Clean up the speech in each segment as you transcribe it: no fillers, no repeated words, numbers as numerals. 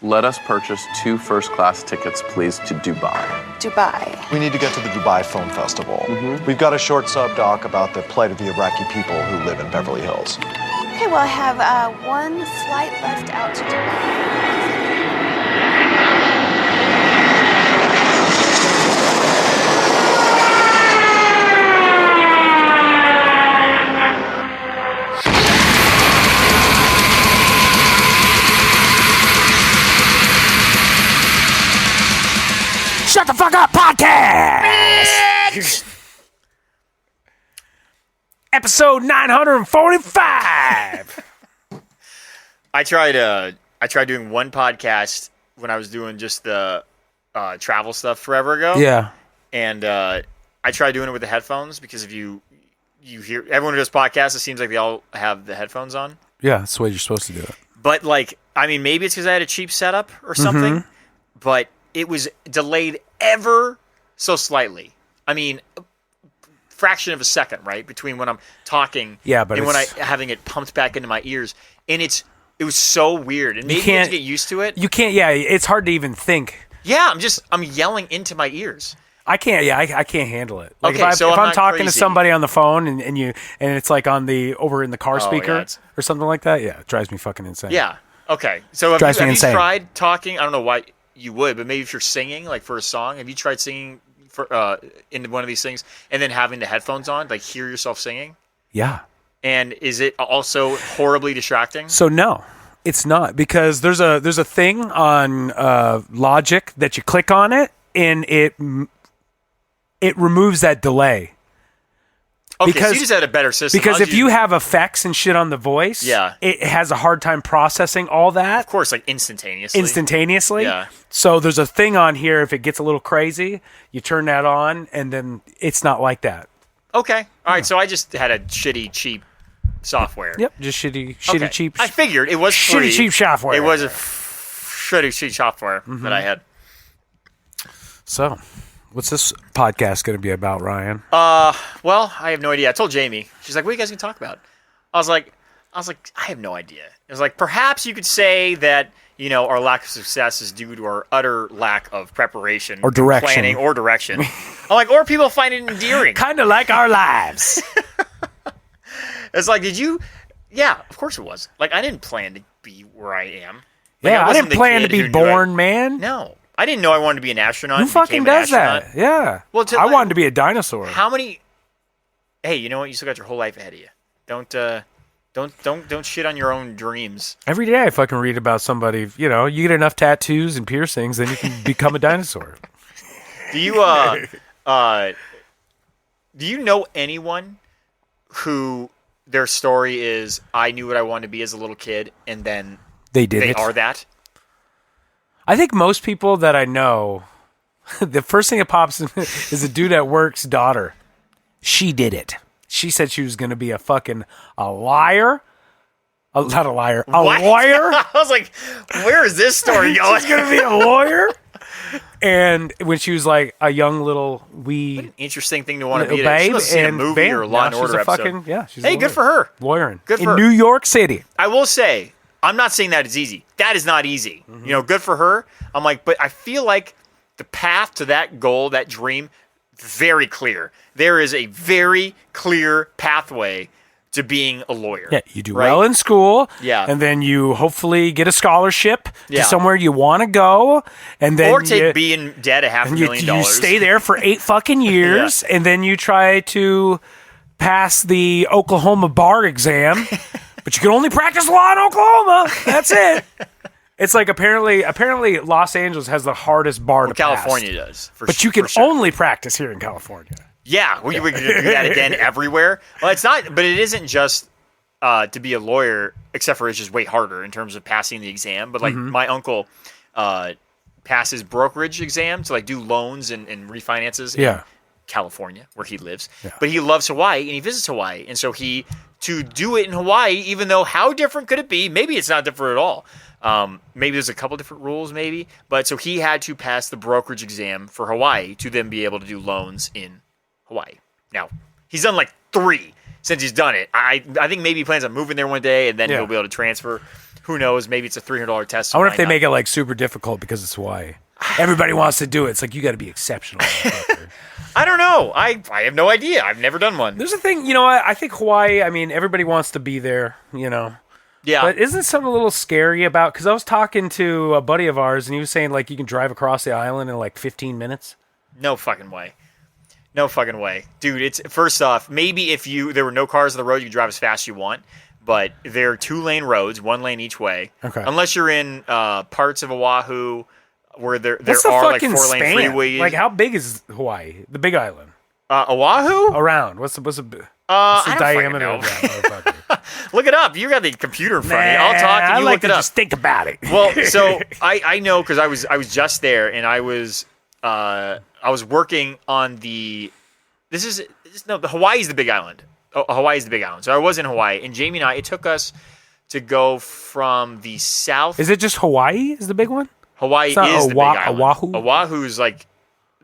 Let us purchase 2 first-class tickets, please, to Dubai. Dubai. We need to get to the Dubai Film Festival. We've got a short sub-doc about the plight of the Iraqi people who live in Beverly Hills. Okay, well, I have one flight left out to Dubai. Shut the fuck up, podcast! Episode 945. I tried doing one podcast when I was doing just the travel stuff forever ago. Yeah. And I tried doing it with the headphones because if you hear everyone who does podcasts, it seems like they all have the headphones on. Yeah, that's the way you're supposed to do it. But maybe it's because I had a cheap setup or something. But it was delayed ever so slightly. I mean, a fraction of a second, right, between when I'm talking and when I having it pumped back into my ears, and it was so weird. And maybe you have to get used to it. You can't. Yeah, it's hard to even think. Yeah, I'm yelling into my ears. I can't. Yeah, I can't handle it. Like okay, if I'm talking to somebody on the phone and it's like over in the car speaker or something like that. Yeah, it drives me fucking insane. Yeah. Okay. So have you tried talking? I don't know why you would, but maybe if you're singing, like for a song, have you tried singing for in one of these things and then having the headphones on, like hear yourself singing? Yeah. And is it also horribly distracting? So no, it's not, because there's a thing on Logic that you click on it and it removes that delay. Okay, so you just had a better system. Because if you have effects and shit on the voice, it has a hard time processing all that. Of course, like instantaneously. Yeah. So there's a thing on here, if it gets a little crazy, you turn that on, and then it's not like that. Okay. All right, so I just had a shitty, cheap software. Yep, just shitty, cheap. I figured it was free. Shitty, cheap software. It was a shitty, cheap software that I had. So... what's this podcast going to be about, Ryan? Well, I have no idea. I told Jamie. She's like, "What are you guys going to talk about?" I was like, I have no idea. It was like, perhaps you could say that, our lack of success is due to our utter lack of preparation or direction, planning or direction. I'm like, or people find it endearing, kind of like our lives. It's like, did you? Yeah, of course it was. Like, I didn't plan to be where I am. Like, I didn't plan to be born, man. No. I didn't know I wanted to be an astronaut. Who fucking does that? Yeah. Well, I wanted to be a dinosaur. How many? Hey, you know what? You still got your whole life ahead of you. Don't shit on your own dreams. Every day I fucking read about somebody. You get enough tattoos and piercings, then you can become a dinosaur. Do you know anyone who their story is, I knew what I wanted to be as a little kid, and then they are that? I think most people that I know, the first thing that pops in is a dude at work's daughter. She did it. She said she was going to be a liar. Not a liar. A lawyer. I was like, where is this story going? She's going to be a lawyer. And when she was like a young little wee... What an interesting thing to want to be. Babe, she must have seen a movie or a Law and Order episode. She's hey, good for her. Lawyering. Good for her. In New York City. I will say... I'm not saying that it's easy. That is not easy. Good for her. I'm like, but I feel like the path to that goal, that dream, very clear. There is a very clear pathway to being a lawyer. Yeah, you do well in school. Yeah. And then you hopefully get a scholarship to somewhere you want to go. And then being dead $500,000. You stay there for 8 fucking years, and then you try to pass the Oklahoma bar exam. But you can only practice law in Oklahoma. That's it. It's like apparently Los Angeles has the hardest bar to pass. California does. But you can only practice here in California. Yeah, we can do that again everywhere. Well, it's not, but it isn't just to be a lawyer, except for it's just way harder in terms of passing the exam. But like my uncle passes brokerage exam to like do loans and refinances. In California, where he lives. Yeah. But he loves Hawaii and he visits Hawaii, and so to do it in Hawaii, even though how different could it be? Maybe it's not different at all. Maybe there's a couple different rules, maybe. But so he had to pass the brokerage exam for Hawaii to then be able to do loans in Hawaii. Now, he's done like 3. since he's done it. I think maybe he plans on moving there one day, and then he'll be able to transfer. Who knows? Maybe it's a $300 test. I wonder if they make it like super difficult because it's Hawaii. Everybody wants to do it. It's like, you got to be exceptional. I don't know. I have no idea. I've never done one. There's a thing, I think Hawaii, I mean, everybody wants to be there, Yeah. But isn't something a little scary about, because I was talking to a buddy of ours, and he was saying, like, you can drive across the island in, like, 15 minutes. No fucking way. No fucking way. Dude, it's first off, maybe if there were no cars on the road, you could drive as fast as you want. But they're 2-lane roads, 1 lane each way. Okay. Unless you're in parts of Oahu where there are like 4-lane freeways. Like, how big is Hawaii? The Big Island. Oahu? Around. What's the diameter of that motherfucker? Look it up. You got the computer in front of you. I'll talk and you look it up. Just think about it. Well, so I know because I was just there, and I was working on the Hawaii's the Big Island. Hawaii's the Big Island. So I was in Hawaii, and Jamie and it took us to go from the south. Is it just Hawaii is the big one? Hawaii is the Big Island. Oahu? Oahu is like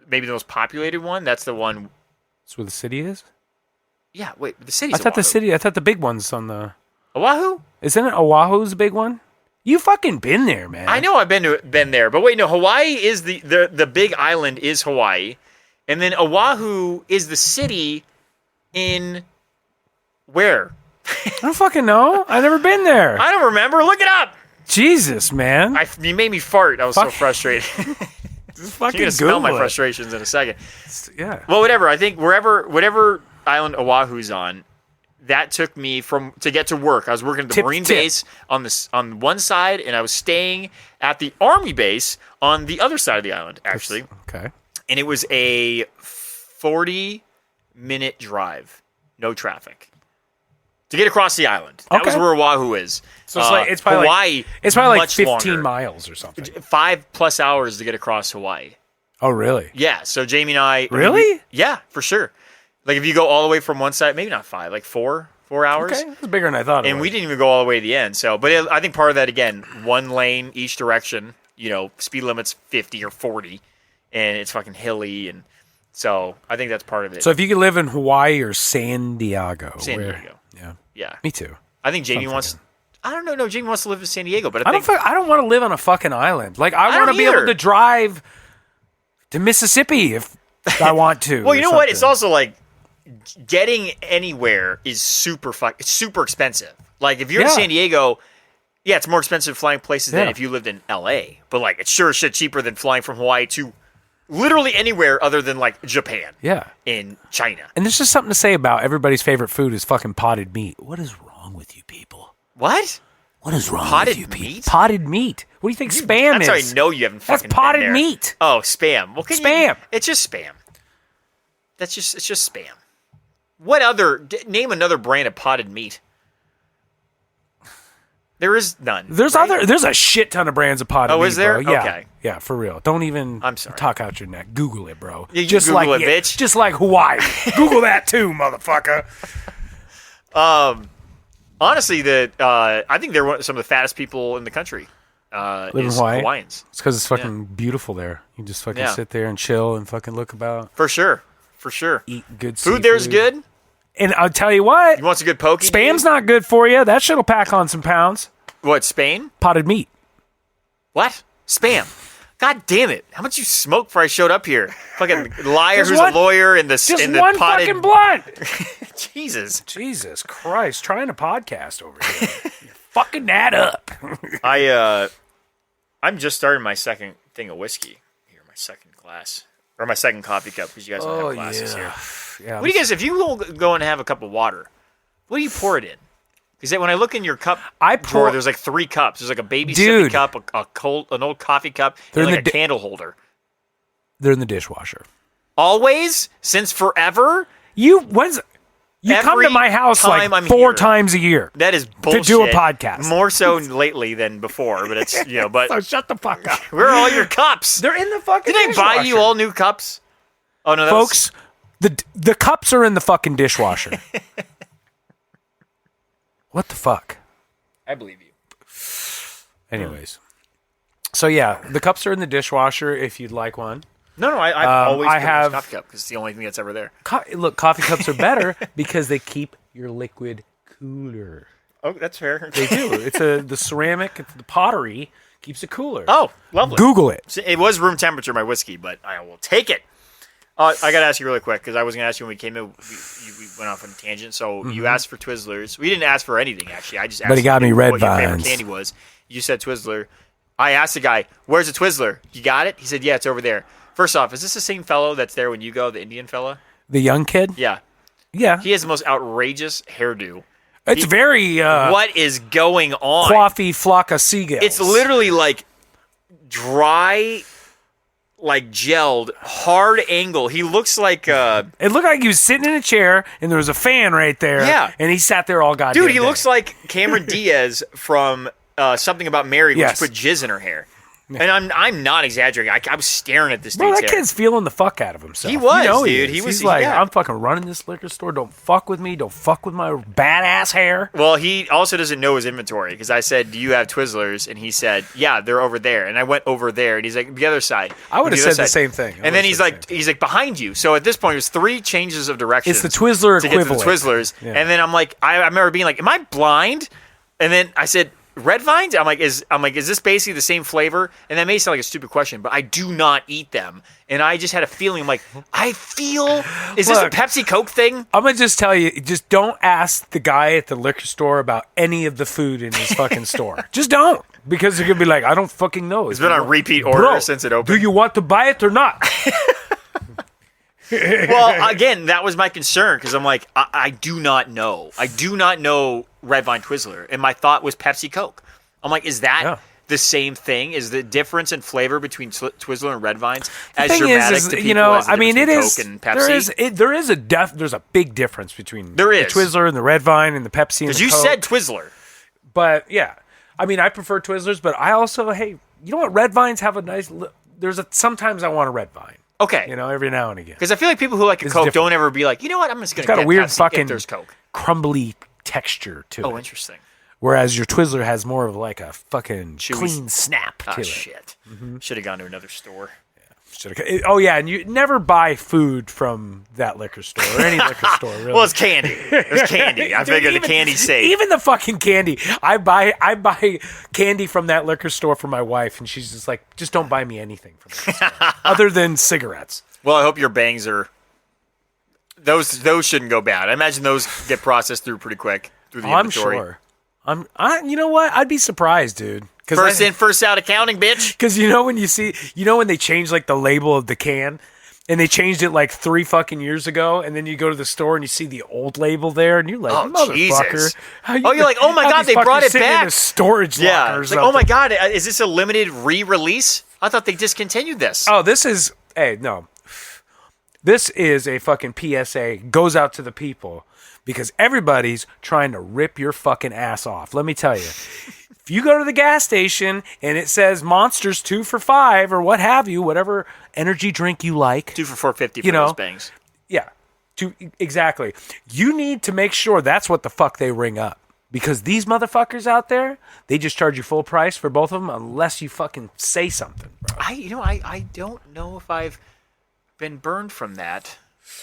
maybe the most populated one. That's the one. That's where the city is? Yeah, wait, the city's I thought Oahu. the big one's on the... Oahu? Isn't it Oahu's the big one? You fucking been there, man. I know I've been there, but wait, no, Hawaii is the big island is Hawaii, and then Oahu is the city in where? I don't fucking know. I've never been there. I don't remember. Look it up. Jesus, man. You made me fart. I was so frustrated. Just You're gonna smell my frustrations in a second. Yeah. Well, whatever. I think whatever island Oahu's on, that took me to get to work. I was working at the Marine base on one side, and I was staying at the Army base on the other side of the island, actually. Okay. And it was a 40-minute drive, no traffic, to get across the island. That was where Oahu is. So it's probably Hawaii. It's probably like 15 longer. miles or something. 5+ hours to get across Hawaii. Oh, really? Yeah. So Jamie and I. Really? Yeah, for sure. Like if you go all the way from one side, maybe not 5, like 4 hours. Okay, it's bigger than I thought. And we didn't even go all the way to the end. So, but I think part of that again, 1 lane each direction. Speed limit's 50 or 40, and it's fucking hilly, and so I think that's part of it. So if you could live in Hawaii or San Diego, yeah, me too. I think Jamie wants. I don't know. No, Jamie wants to live in San Diego, but I don't want to live on a fucking island. Like I want to be able to drive to Mississippi if I want to. Well, you know what? It's also like getting anywhere is super expensive. Like if you're in San Diego, it's more expensive flying places than if you lived in LA. But like it's sure shit cheaper than flying from Hawaii to literally anywhere other than like Japan. Yeah. In China. And there's just something to say about everybody's favorite food is fucking potted meat. What is wrong with you people? What? What is wrong potted with you people? Meat? Potted meat. What do you think spam is? That's how I know you haven't fucking That's potted been there. meat. Oh, spam. Well, spam. It's just spam. It's just spam. What other? Name another brand of potted meat. There is none. There's a shit ton of brands of potted meat. Oh, is there? Bro. Yeah. Okay. Yeah, for real. Don't even I'm sorry. talk out your neck. Google it, bro. Yeah, just Google it, bitch. Just like Hawaii. Google that too, motherfucker. Honestly, I think they're some of the fattest people in the country. Live in Hawaii? Hawaiians. It's because it's fucking beautiful there. You just fucking sit there and chill and fucking look about. For sure. Eat good food. There's good. And I'll tell you what. You want some good poke? Spam's not good for you. That shit'll pack on some pounds. What, Spain? Potted meat. What? Spam. God damn it. How much you smoked before I showed up here? Fucking liar who's a lawyer in the one potted... fucking blunt. Jesus Christ. Trying to podcast over here. You're fucking that up. I'm just starting my second thing of whiskey. Here, my second glass. Or my second coffee cup, because you guys don't have glasses here. Yeah, what do you guys, if you go and have a cup of water, what do you pour it in? Because when I look in your cup drawer, there's like 3 cups. There's like a baby sippy cup, an old coffee cup, and like a candle holder. They're in the dishwasher. Always? Since forever? You come to my house like 4 times a year. That is bullshit. To do a podcast. More so lately than before, but it's, but. So shut the fuck up. Where are all your cups? They're in the fucking dishwasher. dishwasher. Did they buy you all new cups? Oh, no, folks, the cups are in the fucking dishwasher. What the fuck? I believe you. Anyways. So, yeah, the cups are in the dishwasher if you'd like one. No, I've always put a coffee cup because it's the only thing that's ever there. Look, coffee cups are better because they keep your liquid cooler. Oh, that's fair. They do. It's the ceramic, it's the pottery keeps it cooler. Oh, lovely. Google it. So it was room temperature, my whiskey, but I will take it. I got to ask you really quick because I was going to ask you when we came in. We went off on a tangent. So you asked for Twizzlers. We didn't ask for anything actually. I just asked. But he got me Red what your favorite Vines. candy was. You said Twizzler. I asked the guy, "Where's the Twizzler? You got it?" He said, "Yeah, it's over there." First off, is this the same fellow that's there when you go, the Indian fella? The young kid? Yeah. Yeah. He has the most outrageous hairdo. It's very what is going on? coffee flock of seagulls. It's literally like dry, like gelled, hard angle. He looks like It looked like he was sitting in a chair and there was a fan right there. Yeah. And he sat there all goddamn dude. He day. looks like Cameron Diaz from Something About Mary, which Yes. put jizz in her hair. And I'm not exaggerating. I was staring at this Bro, dude's that hair. kid's feeling the fuck out of himself. He was, You know dude. He He was- He's like, yeah. I'm fucking running this liquor store. Don't fuck with me. Don't fuck with my badass hair. Well, he also doesn't know his inventory because I said, "Do you have Twizzlers?" And he said, "Yeah, they're over there." And I went over there, and he's like, "The other side." I would have The other said the side. same thing. I And would've then said the he's like behind you. So at this point, it was 3 changes of direction. It's the Twizzler to get to the equivalent. Twizzlers. Yeah. And then I'm like, I remember being like, "Am I blind?" And then I said, "Red Vines?" I'm like, is this basically the same flavor? And that may sound like a stupid question, but I do not eat them. And I just had a feeling, I'm like, is this a Look. Pepsi Coke thing? I'm going to just tell you, just don't ask the guy at the liquor store about any of the food in his fucking store. Just don't. Because you're going to be like, I don't fucking know. It's been on repeat order Bro, since it opened. do you want to buy it or not? Well, again, that was my concern because I'm like, I do not know. I do not know Red Vine Twizzler. And my thought was Pepsi Coke. I'm like, is that the same thing? Is the difference in flavor between Twizzler and Red Vines as thing dramatic is, to people you know, as the I mean, it difference is. between Coke and Pepsi? There's a big difference between There the is. Twizzler and the Red Vine and the Pepsi and Because the you Coke. said Twizzler. But yeah, I mean, I prefer Twizzlers, but I also, hey, you know what? Red Vines have a nice. Sometimes I want a Red Vine. Okay. You know, every now and again. Because I feel like people who like a It's Coke different. don't ever be like, you know what, I'm just going It's to got get a weird Pepsi fucking if there's Coke. crumbly texture to Oh, it. interesting. Whereas your Twizzler has more of like a fucking Chewy. clean snap to Ah, it. shit. Should have gone to another store. Oh yeah, and you never buy food from that liquor store or any liquor store. Really. Well, it's candy. It's candy. I Dude, figured even- the candy's safe. Even the fucking candy. I buy candy from that liquor store for my wife, and she's just like, just don't buy me anything from that store other than cigarettes. Well, I hope your bangs are. Those shouldn't go bad. I imagine those get processed through pretty quick through the I'm inventory. sure. You know what? I'd be surprised, dude. First in, first out accounting, bitch. Because when they changed like the label of the can, and they changed it like 3 fucking years ago, and then you go to the store and you see the old label there, and you're like, Oh, motherfucker. Jesus. how Oh, you're like, oh my how God, these they brought fuckers it sitting back. in a storage locker Yeah. or It's like, oh my something. God, is this a limited re-release? I thought they discontinued this. Oh, this is no. This is a fucking PSA. Goes out to the people because everybody's trying to rip your fucking ass off. Let me tell you. If you go to the gas station and it says Monsters 2 for $5 or what have you, whatever energy drink you like. 2 for $4.50 for You know, those bangs. Yeah. Exactly. You need to make sure that's what the fuck they ring up. Because these motherfuckers out there, they just charge you full price for both of them unless you fucking say something, bro. I don't know if I've been burned from that.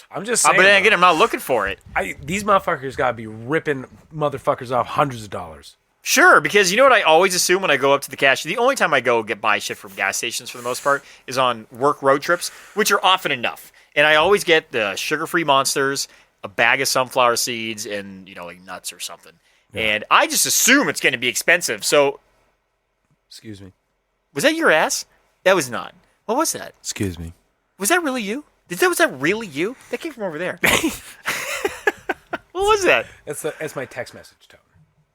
I'm just saying. But then bro. again, I'm not looking for it. These motherfuckers gotta be ripping motherfuckers off hundreds of dollars. Sure, because you know what I always assume when I go up to the cash? The only time I go get buy shit from gas stations for the most part is on work road trips, which are often enough. And I always get the sugar-free Monsters, a bag of sunflower seeds, and like nuts or something. Yeah. And I just assume it's going to be expensive. So, Excuse me. was that your ass? That was not. What was that? Excuse me. Was that really you? Was that really you? That came from over there. What was that? That's my text message tone.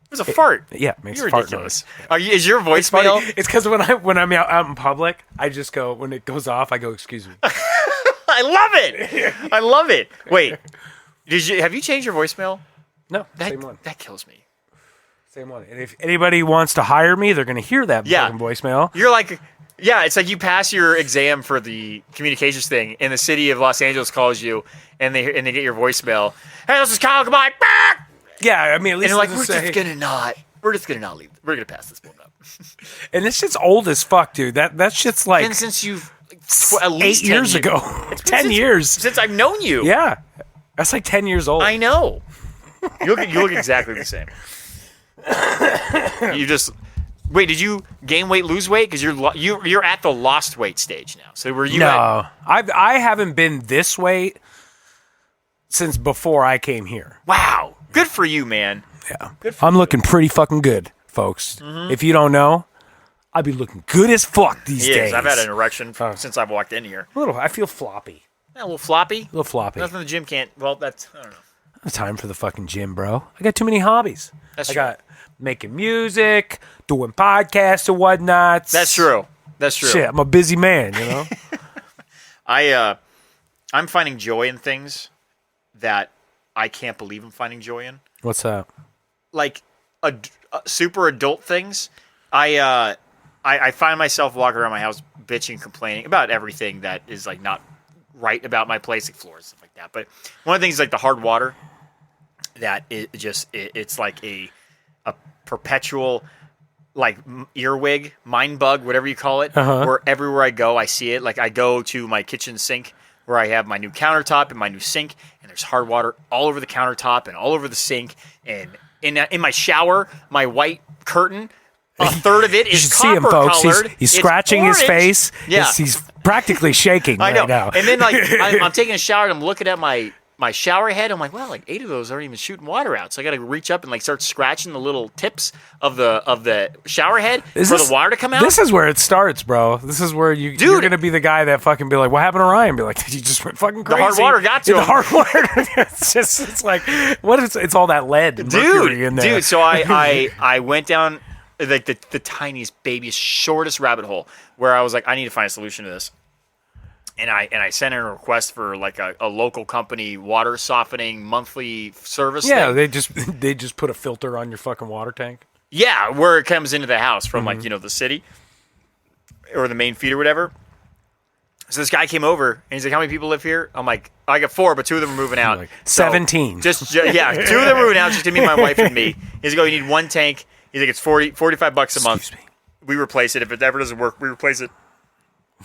It was a fart. Yeah, it makes You're a fart ridiculous. noise. Is your It's funny. voicemail? It's because when I'm out in public, I just go when it goes off, I go, "Excuse me." I love it. I love it. Wait, have you changed your voicemail? No, same one. That kills me. Same one. And if anybody wants to hire me, they're going to hear that fucking voicemail. You're like, yeah, it's like you pass your exam for the communications thing, and the city of Los Angeles calls you, and they get your voicemail. Hey, this is Kyle. Goodbye. Yeah, I mean, at And least you're like, it'll we're say- just gonna not leave. We're gonna pass this one up. And this shit's old as fuck, dude. That shit's like And since you've at least 8 years 10 ago, 10 years since I've known you, Yeah, that's like 10 years old. I know. You look exactly the same. You just wait. Did you gain weight, lose weight? Because you're at the lost weight stage now. So were you? No, I haven't been this weight since before I came here. Wow, good for you, man. Yeah, I'm looking pretty fucking good, folks. If you don't know, I be looking good as fuck these days. I've had an erection since I've walked in here. I feel floppy. A little floppy. A little floppy. Nothing the gym can't. Well, that's I don't know. I don't have time for the fucking gym, bro. I got too many hobbies. That's I true. got making music, doing podcasts and whatnot. That's true. That's true. Shit, I'm a busy man, you know? I'm finding joy in things that I can't believe I'm finding joy in. What's that? Like super adult things. I find myself walking around my house bitching, complaining about everything that is like not right about my place, like floors, stuff like that. But one of the things is like the hard water, that it's like a perpetual like earwig, mind bug, whatever you call it. Where everywhere I go, I see it. Like I go to my kitchen sink where I have my new countertop and my new sink, and there's hard water all over the countertop and all over the sink, and in my shower, my white curtain. A third of it is you should see him, folks. colored. He's scratching his face. Yeah. He's practically shaking I know. right now. And then like I'm taking a shower and I'm looking at my shower head. I'm like, wow, like 8 of those aren't even shooting water out. So I got to reach up and like start scratching the little tips of the shower head for the water to come out. This is where it starts, bro. This is where you're going to be the guy that fucking be like, what happened to Ryan? Be like, you just went fucking crazy. The hard water got to The him. hard water. It's like, what is? It's all that lead, mercury in there. Dude. So I went down like the tiniest, baby's, shortest rabbit hole where I was like, I need to find a solution to this. And I sent in a request for like a local company water softening monthly service. Yeah, thing. they just put a filter on your fucking water tank. Yeah, where it comes into the house from like the city or the main feed or whatever. So this guy came over and he's like, "How many people live here?" I'm like, "I got 4, but 2 of them are moving out." Like, So 17. Yeah, 2 of them are moving out, just to me, my wife, and me. He's like, "Oh, you need 1 tank." He's like, "It's $45 a month." Excuse me. We replace it. If it ever doesn't work, we replace it.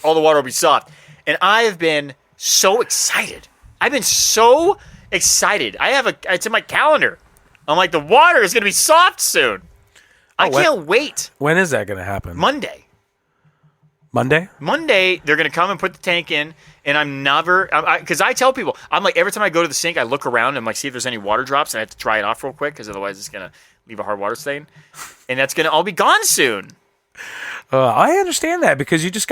All the water will be soft. And I have been so excited. I've been so excited. It's in my calendar. I'm like, the water is going to be soft soon. I can't wait. When is that going to happen? Monday, they're going to come and put the tank in, and I'm never, because I tell people, I'm like, every time I go to the sink, I look around and I'm like, see if there's any water drops, and I have to dry it off real quick, because otherwise it's going to leave a hard water stain. And that's going to all be gone soon. I understand that because you just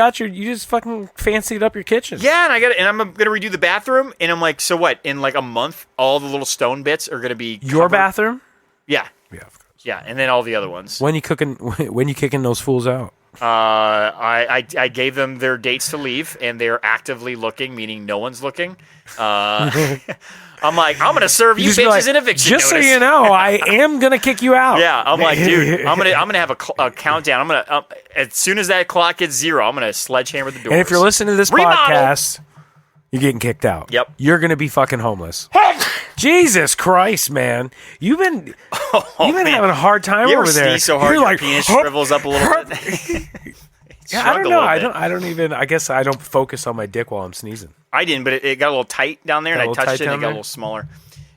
fucking fancied up your kitchen. Yeah, and I'm gonna redo the bathroom, and I'm like, so what? In like a month, all the little stone bits are gonna be Your covered. bathroom? Yeah, Yeah, of course. yeah, and then all the other ones. When you kicking those fools out? I gave them their dates to leave, and they're actively looking, meaning no one's looking. I'm like, I'm gonna serve you bitches like, an eviction just notice. so you know, I am gonna kick you out. Yeah, I'm like, dude, I'm gonna have a countdown. I'm gonna as soon as that clock hits 0, I'm gonna sledgehammer the doors. And if you're listening to this Remodel. podcast, you're getting kicked out. Yep. You're gonna be fucking homeless. Jesus Christ, man. You've been having a hard time you ever over there. sneeze so hard You're your like, penis shrivels up a little bit? Yeah, I don't know. I don't even. I guess I don't focus on my dick while I'm sneezing. I didn't, but it got a little tight down there, and I touched it, and it down got a there? little smaller.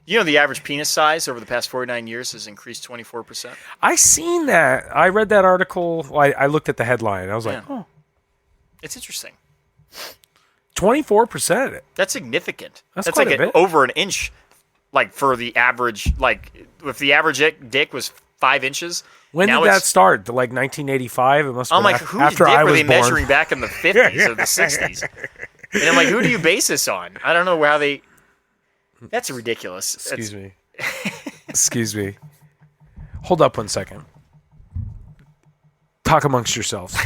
You know, the average penis size over the past 49 years has increased 24%. I seen that. I read that article. I looked at the headline. I was like, Yeah. It's interesting. 24%. That's significant. That's That's quite like a bit. over an inch, like for the average. Like if the average dick was 5 inches. When now did that it's- start? Like 1985? It must have I'm been like, whose after dick I were was they born. measuring back in the 50s or the 60s? And I'm like, who do you base this on? I don't know how they. That's ridiculous. Excuse me. Excuse me. Hold up 1 second. Talk amongst yourselves.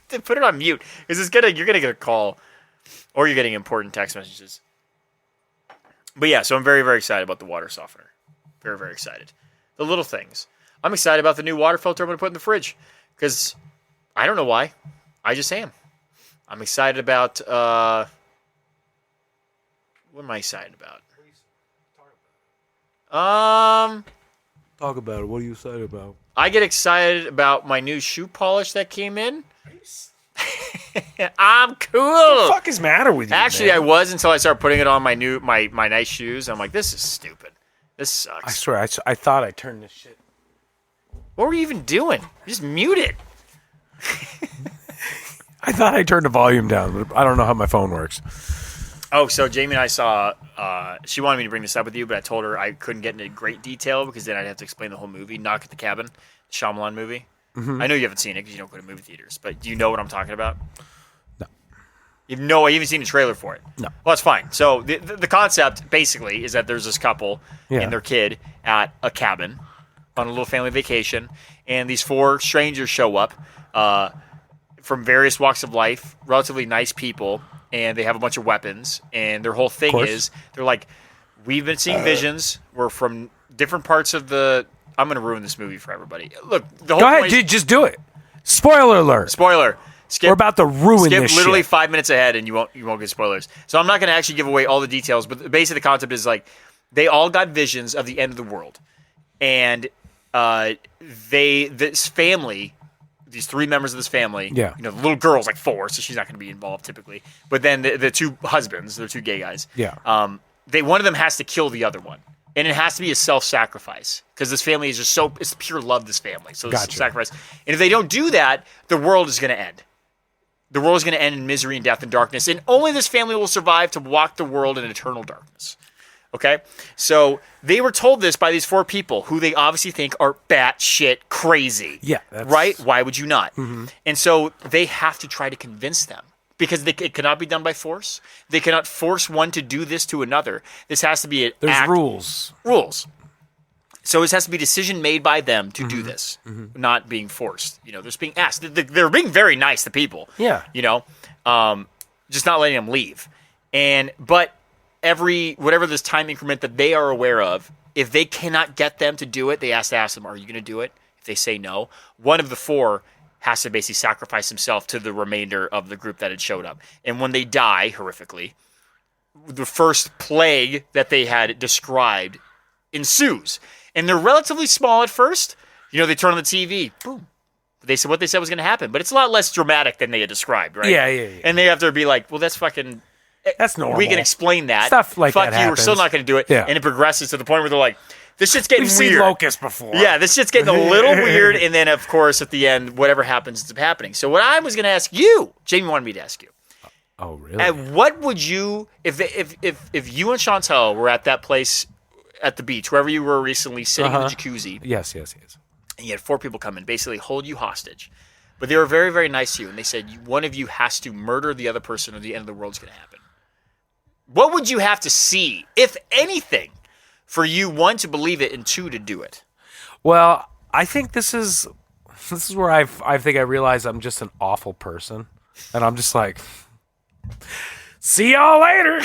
Put it on mute because you're gonna get a call, or you're getting important text messages. But yeah, so I'm very, very excited about the water softener. Very, very excited. The little things. I'm excited about the new water filter I'm gonna put in the fridge because I don't know why. I just am. I'm excited about. What am I excited about? Talk about it. What are you excited about? I get excited about my new shoe polish that came in. I'm cool. What the fuck is the matter with you? Actually, man? I was until I started putting it on my nice shoes. I'm like, this is stupid. This sucks. I swear, I thought I turned this shit. What were you even doing? Just mute it. I thought I turned the volume down, but I don't know how my phone works. Oh, so Jamie and I saw, she wanted me to bring this up with you, but I told her I couldn't get into great detail because then I'd have to explain the whole movie. Knock at the Cabin, Shyamalan movie. Mm-hmm. I know you haven't seen it because you don't go to movie theaters, but do you know what I'm talking about? No. You haven't seen the trailer for it? No. Well, that's fine. So the concept, basically, is that there's this couple and their kid at a cabin on a little family vacation, and these 4 strangers show up from various walks of life, relatively nice people, and they have a bunch of weapons, and their whole thing is, they're like, we've been seeing visions, we're from different parts of the... I'm going to ruin this movie for everybody. Look, the whole Go ahead, dude, just do it. Spoiler alert. Spoiler. We're about to ruin this Skip literally shit. 5 minutes ahead, and you won't get spoilers. So I'm not going to actually give away all the details, but basically the concept is like, they all got visions of the end of the world, and this family, these 3 members of this family, the little girl's like 4, so she's not going to be involved typically. But then the 2 husbands, they're 2 gay guys. One of them has to kill the other one, and it has to be a self-sacrifice because this family is just it's pure love. This family, so it's sacrifice. And if they don't do that, the world is going to end. The world is going to end in misery and death and darkness, and only this family will survive to walk the world in eternal darkness. Okay? So they were told this by these 4 people who they obviously think are batshit crazy. Yeah. Right? Why would you not? Mm-hmm. And so they have to try to convince them because it cannot be done by force. They cannot force one to do this to another. This has to be There's rules. Rules. So this has to be a decision made by them to do this, not being forced. They're just being asked. They're being very nice to people. Yeah. Just not letting them leave. But whatever this time increment that they are aware of, if they cannot get them to do it, they have to ask them, are you going to do it? If they say no, one of the 4 has to basically sacrifice himself to the remainder of the group that had showed up. And when they die, horrifically, the first plague that they had described ensues. And they're relatively small at first. They turn on the TV, boom. They said what they said was going to happen. But it's a lot less dramatic than they had described, right? Yeah. And they have to be like, well, that's fucking... That's normal. We can explain that. Stuff like Fuck that you, happens. we're still not going to do it. Yeah. And it progresses to the point where they're like, this shit's getting We've weird. seen Locust before. Yeah, this shit's getting a little weird. And then, of course, at the end, whatever happens is happening. So what I was going to ask you, Jamie wanted me to ask you. Oh, really? And what would you, if you and Chantel were at that place at the beach, wherever you were recently, sitting in the jacuzzi. Yes. And you had 4 people come in, basically hold you hostage. But they were very, very nice to you. And they said, one of you has to murder the other person or the end of the world's going to happen. What would you have to see, if anything, for you, 1, to believe it, and 2, to do it? Well, I think this is where I think I realize I'm just an awful person. And I'm just like, see y'all later.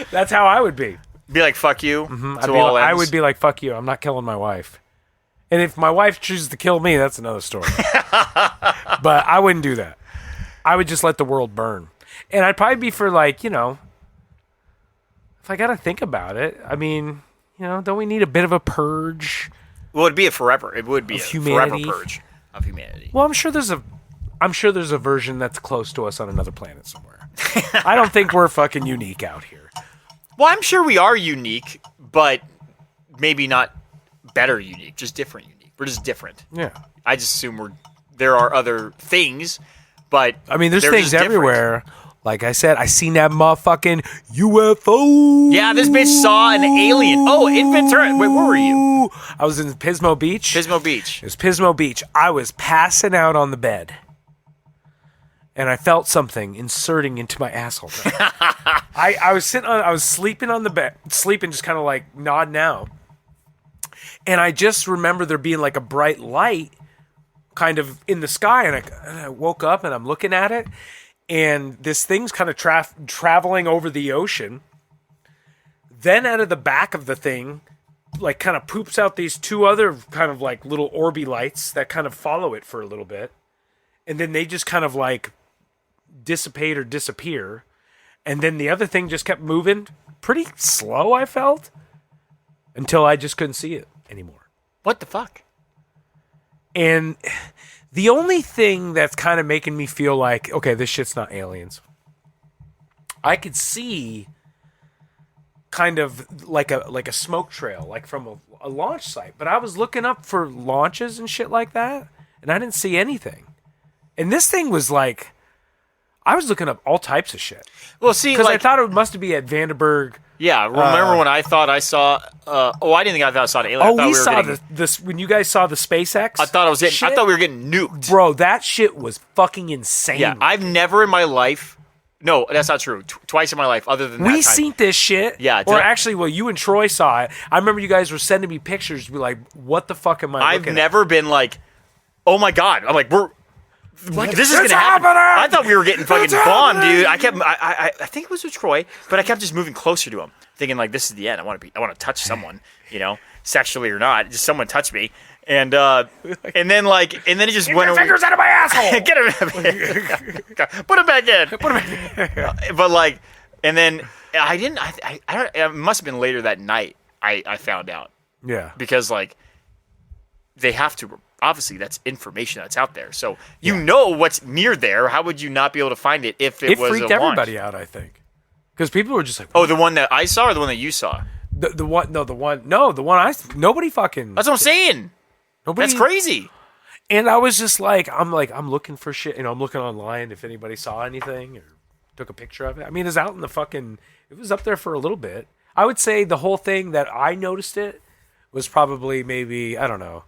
That's how I would be. Be like, fuck you. I would be like, fuck you. I'm not killing my wife. And if my wife chooses to kill me, that's another story. But I wouldn't do that. I would just let the world burn. And I'd probably be for if I got to think about it, I mean, don't we need a bit of a purge? Well, it'd be forever humanity. purge of humanity. Well, I'm sure there's a version that's close to us on another planet somewhere. I don't think we're fucking unique out here. Well, I'm sure we are unique, but maybe not better unique, just different unique. We're just different. Yeah. I just assume there are other things, but I mean, there's they're things just different. Everywhere. Like I said, I seen that motherfucking UFO. Yeah, this bitch saw an alien. Oh, in Ventura. Wait, where were you? I was in Pismo Beach. Pismo Beach. It was Pismo Beach. I was passing out on the bed. And I felt something inserting into my asshole. I was sleeping on the bed, just kind of like nodding out. And I just remember there being like a bright light kind of in the sky. And I woke up and I'm looking at it. And this thing's kind of traveling over the ocean. Then out of the back of the thing, like kind of poops out these 2 other kind of like little orby lights that kind of follow it for a little bit. And then they just kind of like dissipate or disappear. And then the other thing just kept moving pretty slow, I felt, until I just couldn't see it anymore. What the fuck? And the only thing that's kind of making me feel like, okay, this shit's not aliens. I could see kind of like a smoke trail, like from a launch site. But I was looking up for launches and shit like that, and I didn't see anything. And this thing was like, I was looking up all types of shit. Well, see, because like, I thought it must be at Vandenberg. Yeah, remember when I thought I saw? I didn't think I thought I saw the alien. I thought we were saw getting, this when you guys saw the SpaceX. I thought I was getting. shit. I thought we were getting nuked. Bro, that shit was fucking insane. Yeah, I've never in my life. No, that's not true. Twice in my life, other than that we time. seen this shit. Yeah, or actually, well, you and Troy saw it. I remember you guys were sending me pictures. Be like, what the fuck am I? I've looking never been like, oh my god. I'm like, we're. Like, this is It's gonna happen. happening! I thought we were getting fucking It's bombed, happening! dude. I think it was with Troy, but I kept just moving closer to him, thinking like, this is the end. I want to touch someone, sexually or not, just someone touch me, and then it just went. Get your fingers out of my asshole. Get him. Put him back in. But like, and then I didn't. I don't. It must have been later that night. I found out. Yeah. Because like, they have to. Obviously, that's information that's out there. So you know what's near there. How would you not be able to find it if it was freaked a launch? everybody out, I think, because people were just like, Oh, the one that I saw or the one that you saw? the one nobody fucking. That's what I'm saying. Nobody, That's crazy. And I was just like, I'm looking for shit. I'm looking online if anybody saw anything or took a picture of it. I mean, it's out in the fucking. It was up there for a little bit. I would say the whole thing that I noticed it was probably maybe, I don't know,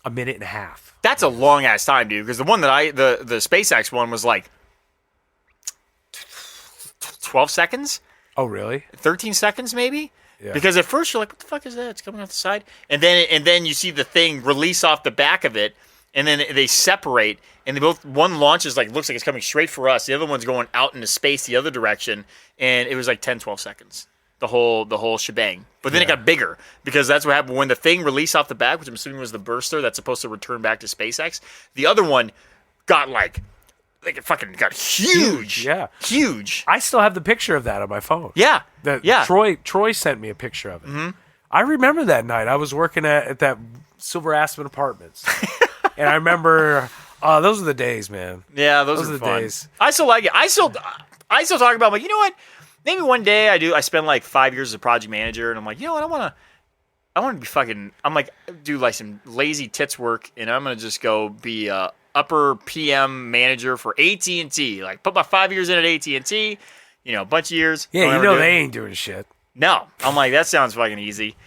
a minute and a half. That's a long ass time, dude. Because the one that the SpaceX one was like 12 seconds, Oh, really? 13 seconds, maybe. Yeah. Because at first you're like, what the fuck is that? It's coming off the side, and then you see the thing release off the back of it, and then they separate, and they both one launches like looks like it's coming straight for us. The other one's going out into space the other direction, and it was like 10, 12 seconds. The whole shebang. But then it got bigger because that's what happened when the thing released off the back, which I'm assuming was the burster that's supposed to return back to SpaceX. The other one got like it fucking got huge. Yeah. Huge. I still have the picture of that on my phone. Yeah. Yeah. Troy sent me a picture of it. Mm-hmm. I remember that night. I was working at that Silver Aspen Apartments. And I remember, those are the days, man. Yeah, those are the fun. days. I still like it. I still talk about, like, you know what? Maybe one day I spend like 5 years as a project manager, and I'm like, you know what? I want to be fucking. I'm like, do like some lazy tits work, and I'm gonna just go be a upper PM manager for AT&T. Like, put my 5 years in at AT&T. A bunch of years. Yeah, they ain't doing shit. No, I'm like, that sounds fucking easy,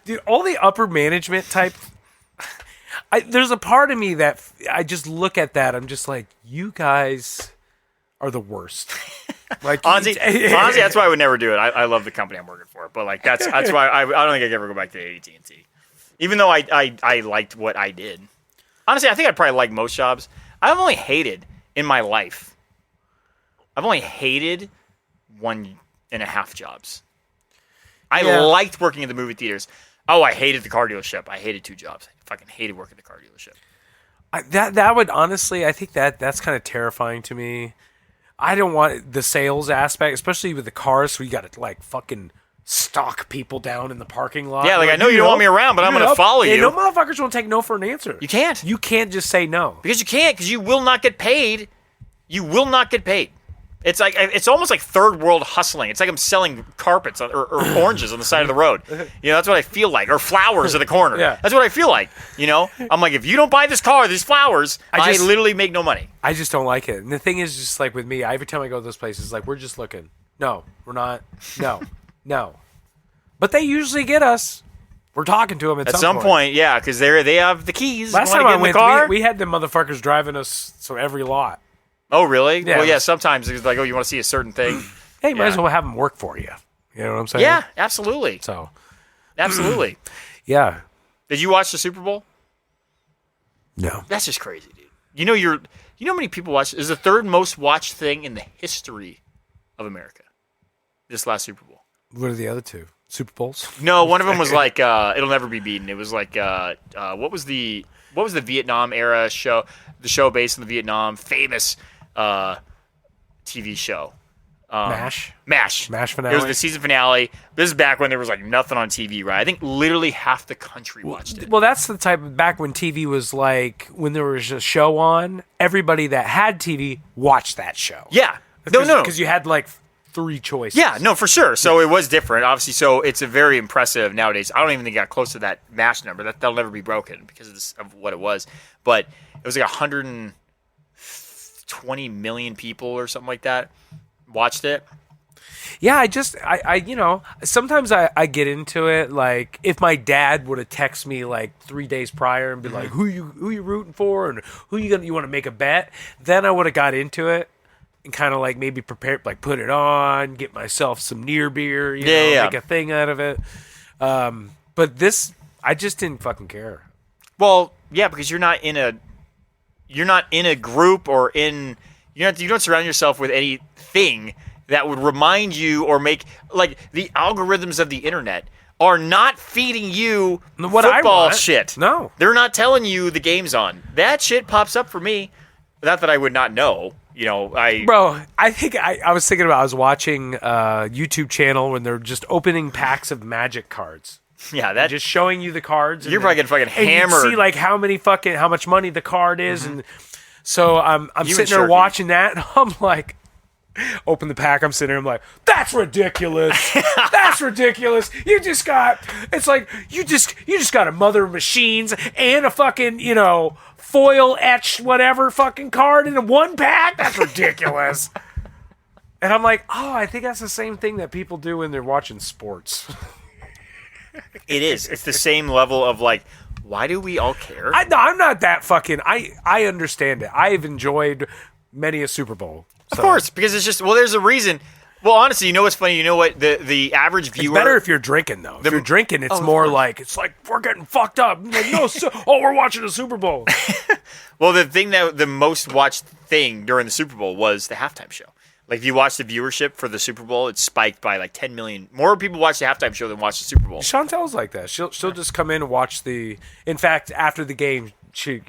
dude. All the upper management type. There's a part of me that I just look at that. I'm just like, you guys are the worst. Like, honestly, that's why I would never do it. I love the company I'm working for, but like that's why I don't think I'd ever go back to AT&T. Even though I liked what I did. Honestly, I think I'd probably like most jobs. I've only hated in my life. I've only hated 1.5 jobs. I liked working at the movie theaters. Oh, I hated the car dealership. I hated 2 jobs. I fucking hated working at the car dealership. That would honestly, I think that's kind of terrifying to me. I don't want the sales aspect, especially with the cars, so you got to like fucking stalk people down in the parking lot. Yeah, like I know you don't want me around, but I'm going to follow you. No motherfuckers won't take no for an answer. You can't. You can't just say no. Because you can't, because you will not get paid. You will not get paid. It's like it's almost like third world hustling. It's like I'm selling carpets or oranges on the side of the road. That's what I feel like. Or flowers at the corner. Yeah. That's what I feel like. I'm like, if you don't buy this car, these flowers, I literally make no money. I just don't like it. And the thing is, just like with me, every time I go to those places, like, we're just looking. No, we're not. No. But they usually get us. We're talking to them at some point. Yeah, because they have the keys. Last time I went, we had the motherfuckers driving us so every lot. Oh, really? Yeah. Well, yeah, sometimes it's like, oh, you want to see a certain thing? Hey, might as well have them work for you. You know what I'm saying? Yeah, absolutely. So, absolutely. Yeah. Did you watch the Super Bowl? No. That's just crazy, dude. You know how many people watch? It's the third most watched thing in the history of America. This last Super Bowl. What are the other 2? Super Bowls? No, one of them was like it'll never be beaten. It was like what was the Vietnam era show? The show based on the Vietnam famous TV show. MASH finale. It was the season finale. This is back when there was like nothing on TV, right? I think literally half the country watched it. Well, that's the type of back when TV was like, when there was a show on, everybody that had TV watched that show. Yeah. No. Because you had like 3 choices. Yeah, no, for sure. So it was different, obviously. So it's a very impressive nowadays. I don't even think it got close to that MASH number. That'll never be broken because of what it was. But it was like 120 million people or something like that watched it. Yeah, I sometimes I get into it. Like, if my dad would have texted me like 3 days prior and be like, who you rooting for and who you want to make a bet, then I would have got into it and kind of like maybe prepare, like put it on, get myself some near beer, you know, make a thing out of it. But this, I just didn't fucking care. Well, yeah, because you're not in a group or you don't surround yourself with anything that would remind you or make, like, the algorithms of the internet are not feeding you football shit. No. They're not telling you the game's on. That shit pops up for me. Not that I would not know. Bro, I think I was thinking about, I was watching a YouTube channel when they're just opening packs of Magic cards. Yeah, that just showing you the cards. You're probably getting fucking hammered. And you see like how much money the card is, and so I'm sitting there watching that, and I'm like, open the pack. I'm sitting there. I'm like, that's ridiculous. That's ridiculous. You just got a Mother of Machines and a fucking foil etched whatever fucking card in one pack. That's ridiculous. And I'm like, oh, I think that's the same thing that people do when they're watching sports. It is. It's the same level of like, why do we all care? I'm not that fucking. I understand it. I've enjoyed many a Super Bowl. Of course, because it's just, there's a reason. Well, honestly, you know what's funny? You know what? The average viewer... It's better if you're drinking, though. If you're drinking, it's more like, we're getting fucked up. Like, we're watching a Super Bowl. Well, the most watched thing during the Super Bowl was the halftime show. Like, if you watch the viewership for the Super Bowl, it spiked by like 10 million. More people watch the halftime show than watch the Super Bowl. Chantel's like that. She'll just come in and watch the... In fact, after the game, she,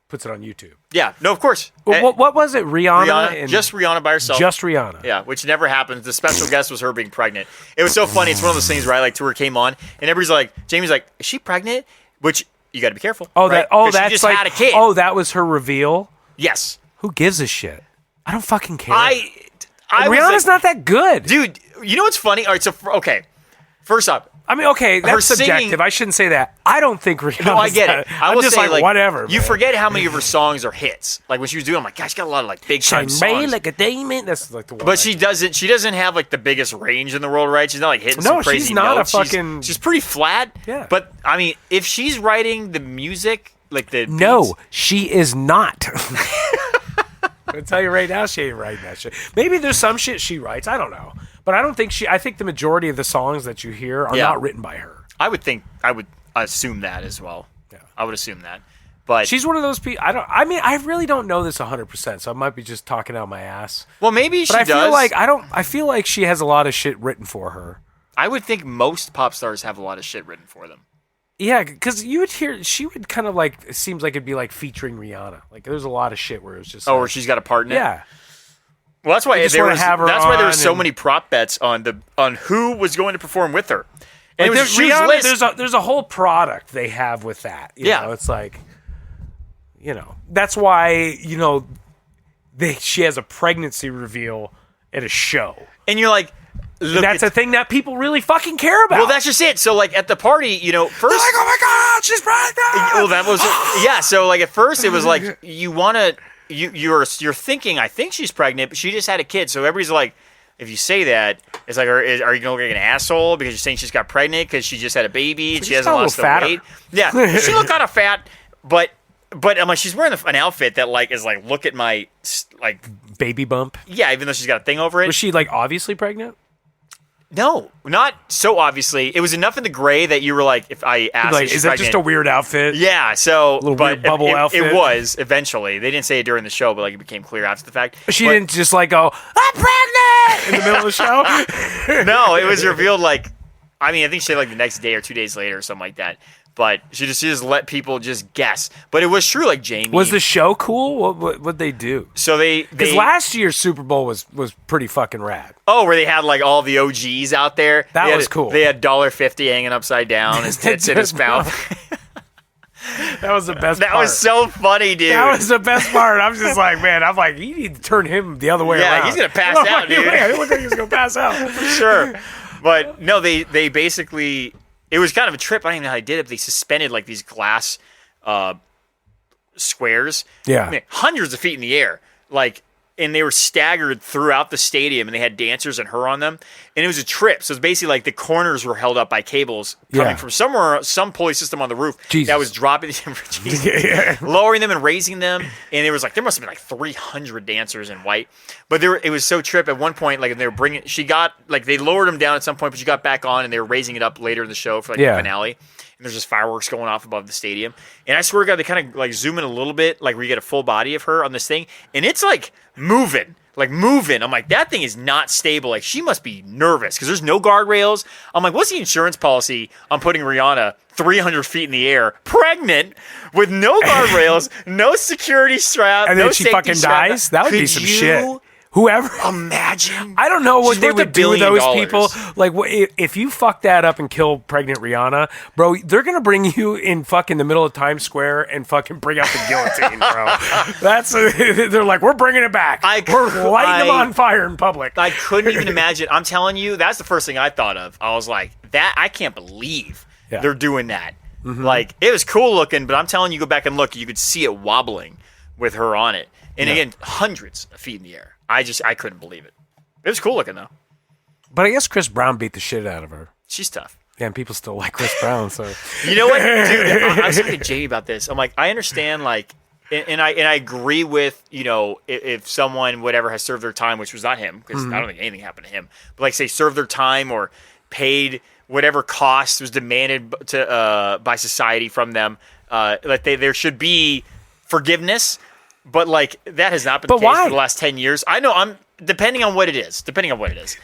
puts it on YouTube. Yeah, no, of course. What was it? Rihanna? Just Rihanna by herself. Just Rihanna. Yeah, which never happens. The special guest was her being pregnant. It was so funny. It's one of those things, right? Like, tour came on, and everybody's like, Jamie's like, is she pregnant? Which, you got to be careful. Oh, right? That's she just like, had a kid. Oh, that was her reveal? Yes. Who gives a shit? I don't fucking care. Rihanna's not that good. Dude, you know what's funny? All right, so, okay. First up, I mean, okay, that's subjective. Singing, I shouldn't say that. I don't think Rihanna's no, I get it. I'm just say, like, whatever. You man. forget how many of her songs are hits. Like when she was doing, I'm like, gosh, she got a lot of like big time songs. Like a diamond. That's like the one. But she doesn't have like the biggest range in the world, right? She's not like hitting some crazy she's not notes. A fucking. She's pretty flat. Yeah. But I mean, if she's writing the music, like the no, she is not. I'll tell you right now, she ain't writing that shit. Maybe there's some shit she writes. I don't know. But I don't think I think the majority of the songs that you hear are not written by her. I would assume that as well. Yeah. I would assume that. But she's one of those people. I really don't know this 100%, so I might be just talking out my ass. Well, maybe she does. I feel like she has a lot of shit written for her. I would think most pop stars have a lot of shit written for them. Yeah, because you would hear, she would kind of like, it seems like it'd be like featuring Rihanna. Like there's a lot of shit where it's just where she's got a part in it? Yeah. Well, that's why there were so many prop bets on who was going to perform with her. And like Rihanna, there's a whole product they have with that. You know, it's like, that's why, she has a pregnancy reveal at a show. And you're like, that's a thing that people really fucking care about. Well, that's just it. So, like, at the party, first... They're like, oh my God, she's pregnant! Well, that was... yeah, so, like, at first, it was like, you want to... You're thinking, I think she's pregnant, but she just had a kid. So everybody's like, if you say that, it's like, are you going to look like an asshole because you're saying she's got pregnant because she just had a baby and she hasn't lost the weight? Yeah, she looked kind of fat, but I'm like, she's wearing an outfit that like is like, look at my like baby bump. Yeah, even though she's got a thing over it. Was she like obviously pregnant? No, not so obviously. It was enough in the gray that you were like, if I asked, like, is that just a weird outfit? Yeah, so weird bubble outfit. It was eventually. They didn't say it during the show, but like it became clear after the fact. She didn't just like go, I'm pregnant in the middle of the show. No, it was revealed like, I think she said like the next day or 2 days later or something like that. But she just let people just guess. But it was true, like Jamie. Was the show cool? What'd they do? So because last year's Super Bowl was pretty fucking rad. Oh, where they had like all the OGs out there. That was cool. They had $1.50 hanging upside down, his tits in his mouth. That was the best That part. was so funny, dude. That was the best part. I'm just like, man, you need to turn him the other way around. Yeah, he's going to pass out, dude. He looked like he was going to pass out. For sure. But no, they basically, it was kind of a trip. I don't even know how they did it. But they suspended like these glass squares. Yeah. I mean, hundreds of feet in the air. And they were staggered throughout the stadium, and they had dancers and her on them. And it was a trip. So it's basically like the corners were held up by cables coming from somewhere, some pulley system on the roof that was dropping lowering them and raising them. And there must have been like 300 dancers in white. But it was so trip at one point, like they were bringing, they lowered them down at some point, but she got back on, and they were raising it up later in the show for the finale. And there's just fireworks going off above the stadium. And I swear to God, they kind of like zoom in a little bit, like where you get a full body of her on this thing. And it's like moving. I'm like, that thing is not stable. Like, she must be nervous because there's no guardrails. I'm like, what's the insurance policy on putting Rihanna 300 feet in the air, pregnant, with no guardrails, no security strap, and no then she safety fucking strap? dies? That would be some shit. Whoever imagine? I don't know what they would do with those $1 billion. people. Like, if you fuck that up and kill pregnant Rihanna, bro, they're gonna bring you in fucking the middle of Times Square and fucking bring out the guillotine, bro. They're like, we're bringing it back. We're lighting them on fire in public. I couldn't even imagine. I'm telling you, that's the first thing I thought of. I was like, that I can't believe they're doing that. Mm-hmm. Like, it was cool looking, but I'm telling you, go back and look, you could see it wobbling with her on it, and again, hundreds of feet in the air. I couldn't believe it. It was cool looking though. But I guess Chris Brown beat the shit out of her. She's tough. Yeah, and people still like Chris Brown. So you know what, dude? I was talking to Jamie about this. I'm like, I understand, like, and I agree with, you know, if someone whatever has served their time, which was not him, because I don't think anything happened to him, but like say served their time or paid whatever cost was demanded by society from them, like there should be forgiveness. But like that has not been the case for the last 10 years. I know I'm depending on what it is.